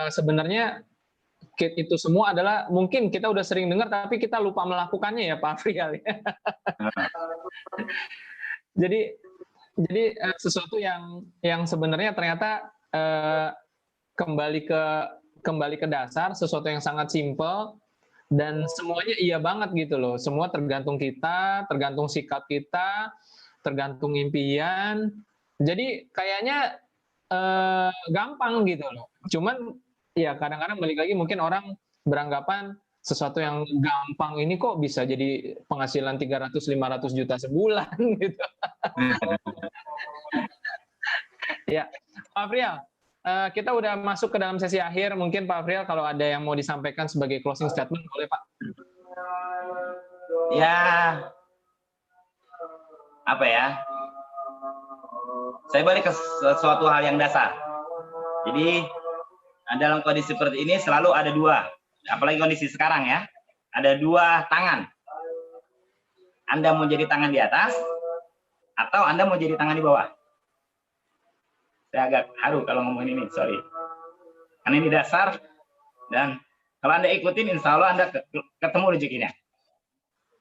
sebenarnya itu semua adalah mungkin kita udah sering dengar tapi kita lupa melakukannya ya Pak Afrial. Jadi sesuatu yang sebenarnya ternyata kembali ke dasar, sesuatu yang sangat simpel dan semuanya iya banget gitu loh. Semua tergantung kita, tergantung sikap kita, tergantung impian. Jadi kayaknya gampang gitu loh. Cuman ya kadang-kadang balik lagi mungkin orang beranggapan sesuatu yang gampang ini kok bisa jadi penghasilan 300-500 juta sebulan gitu. Ya, Pak Afrial, kita udah masuk ke dalam sesi akhir. Mungkin Pak Afrial kalau ada yang mau disampaikan sebagai closing statement boleh Pak? Ya, apa ya? Saya balik ke suatu hal yang dasar. Jadi dalam kondisi seperti ini selalu ada dua, apalagi kondisi sekarang ya, ada dua tangan. Anda mau jadi tangan di atas, atau Anda mau jadi tangan di bawah? Saya agak haru kalau ngomongin ini, sorry. Karena ini dasar, dan kalau Anda ikutin, insya Allah Anda ketemu rezekinya.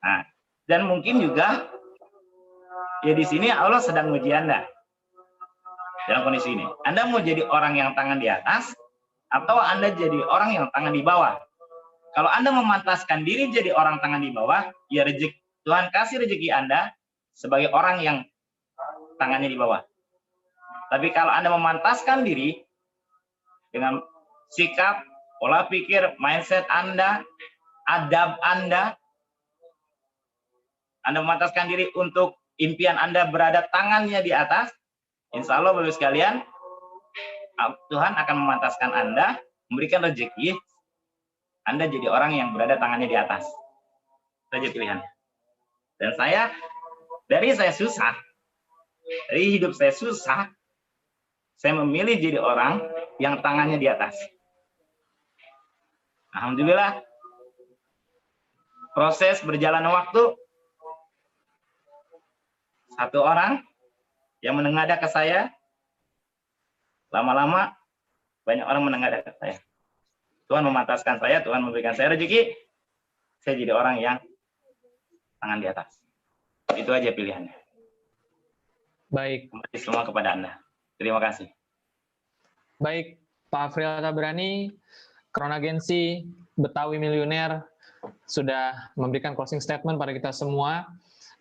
Nah, dan mungkin juga, ya di sini Allah sedang menguji Anda. Dalam kondisi ini, Anda mau jadi orang yang tangan di atas, atau Anda jadi orang yang tangan di bawah? Kalau Anda memantaskan diri jadi orang tangan di bawah, ya Tuhan kasih rezeki Anda sebagai orang yang tangannya di bawah. Tapi kalau Anda memantaskan diri dengan sikap, pola pikir, mindset Anda, adab Anda memantaskan diri untuk impian Anda berada tangannya di atas, insya Allah Bapak sekalian, Tuhan akan memantaskan Anda, memberikan rezeki, Anda jadi orang yang berada tangannya di atas. Saja pilihannya. Dan dari hidup saya susah, saya memilih jadi orang yang tangannya di atas. Alhamdulillah, proses berjalan waktu, satu orang yang menengadah ke saya, lama-lama banyak orang menengadah ke saya. Tuhan memantaskan saya, Tuhan memberikan saya rezeki, saya jadi orang yang tangan di atas. Itu aja pilihannya. Baik. Kembali semua kepada Anda. Terima kasih. Baik, Pak Afriel Tabrani, Crown Agency, Betawi Milioner, sudah memberikan closing statement pada kita semua.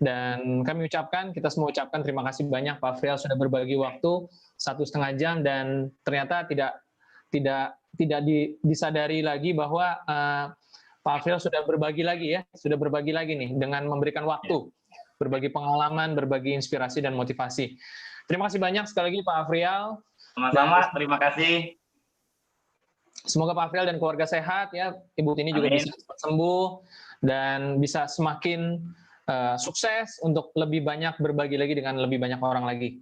Dan kita semua ucapkan terima kasih banyak Pak Afriel sudah berbagi waktu 1,5 jam, dan ternyata tidak disadari lagi bahwa Pak Afriel sudah berbagi lagi nih dengan memberikan waktu, berbagi pengalaman, berbagi inspirasi dan motivasi. Terima kasih banyak sekali lagi Pak Afriel. Sama-sama, terima kasih. Semoga Pak Afriel dan keluarga sehat ya, Ibu Tini juga bisa cepat sembuh dan bisa semakin sukses untuk lebih banyak berbagi lagi dengan lebih banyak orang lagi.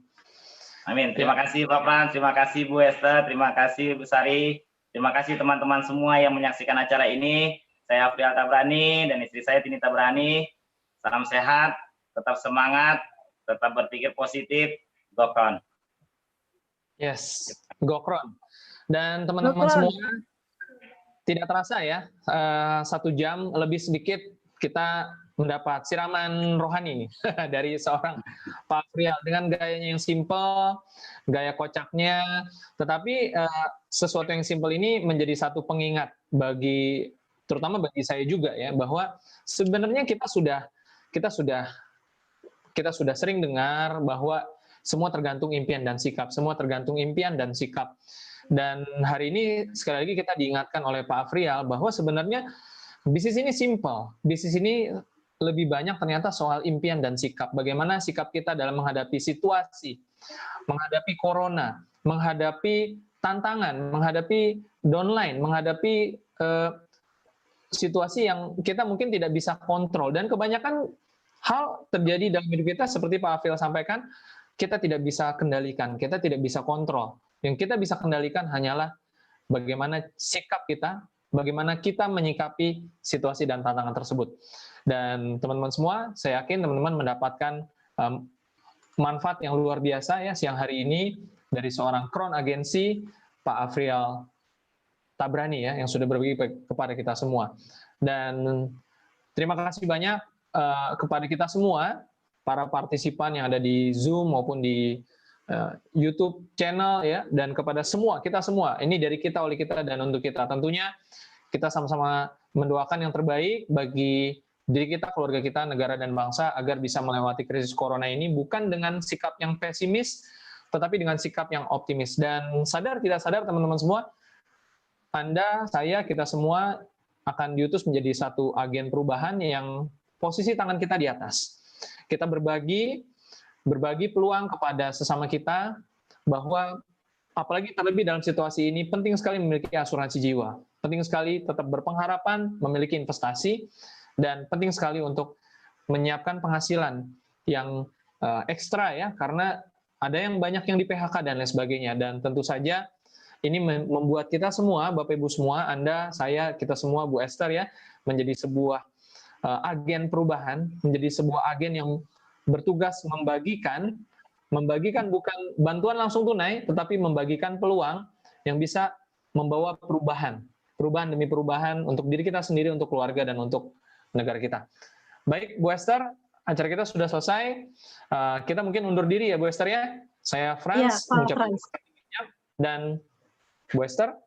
Amin. Terima kasih Pak Pran, terima kasih Bu Esther, terima kasih Bu Sari, terima kasih teman-teman semua yang menyaksikan acara ini. Saya Afriel Tabrani dan istri saya Tini Tabrani. Salam sehat, tetap semangat, tetap berpikir positif. Go Crown. Yes, go Crown. Dan teman-teman semua, tidak terasa ya, 1 jam lebih sedikit kita mendapat siraman rohani nih dari seorang Pak Afriel dengan gayanya yang simple, gaya kocaknya, tetapi sesuatu yang simple ini menjadi satu pengingat terutama bagi saya juga ya, bahwa sebenarnya kita sudah sering dengar bahwa semua tergantung impian dan sikap, Dan hari ini sekali lagi kita diingatkan oleh Pak Afriel bahwa sebenarnya bisnis ini simple, bisnis ini lebih banyak ternyata soal impian dan sikap. Bagaimana sikap kita dalam menghadapi situasi, menghadapi corona, menghadapi tantangan, menghadapi downline, menghadapi situasi yang kita mungkin tidak bisa kontrol. Dan kebanyakan hal terjadi dalam hidup kita seperti Pak Afriel sampaikan, kita tidak bisa kendalikan, kita tidak bisa kontrol. Yang kita bisa kendalikan hanyalah bagaimana sikap kita, bagaimana kita menyikapi situasi dan tantangan tersebut. Dan teman-teman semua, saya yakin teman-teman mendapatkan manfaat yang luar biasa ya siang hari ini dari seorang Crown Agency, Pak Afriel Tabrani ya, yang sudah berbagi kepada kita semua. Dan terima kasih banyak kepada kita semua, para partisipan yang ada di Zoom maupun di YouTube channel ya, dan kepada kita semua. Ini dari kita, oleh kita, dan untuk kita. Tentunya kita sama-sama mendoakan yang terbaik bagi diri kita, keluarga kita, negara, dan bangsa agar bisa melewati krisis corona ini bukan dengan sikap yang pesimis, tetapi dengan sikap yang optimis. Dan sadar tidak sadar teman-teman semua, Anda, saya, kita semua akan diutus menjadi satu agen perubahan yang posisi tangan kita di atas. Kita berbagi peluang kepada sesama kita bahwa apalagi terlebih dalam situasi ini penting sekali memiliki asuransi jiwa. Penting sekali tetap berpengharapan, memiliki investasi, dan penting sekali untuk menyiapkan penghasilan yang ekstra ya, karena ada yang banyak yang di PHK dan lain sebagainya. Dan tentu saja ini membuat kita semua, Bapak Ibu semua, Anda, saya, kita semua, Bu Esther ya, menjadi sebuah agen perubahan, menjadi sebuah agen yang bertugas membagikan bukan bantuan langsung tunai, tetapi membagikan peluang yang bisa membawa perubahan demi perubahan untuk diri kita sendiri, untuk keluarga, dan untuk negara kita. Baik, Bu Esther, acara kita sudah selesai. Kita mungkin undur diri ya, Bu Esther ya. Saya Franz, Pak mengucapkan Franz. dan Bu Esther.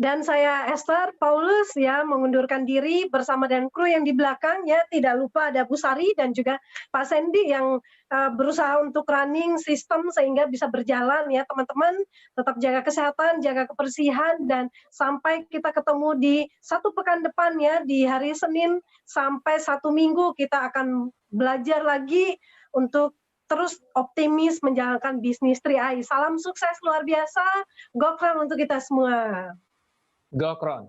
Dan saya Esther Paulus ya mengundurkan diri bersama dengan kru yang di belakang ya, tidak lupa ada Bu Sari dan juga Pak Sandy yang berusaha untuk running sistem sehingga bisa berjalan ya teman-teman. Tetap jaga kesehatan, jaga kebersihan, dan sampai kita ketemu di 1 pekan depan ya, di hari Senin sampai 1 minggu kita akan belajar lagi untuk terus optimis menjalankan bisnis 3i. Salam sukses luar biasa, Gokran untuk kita semua. Gokron.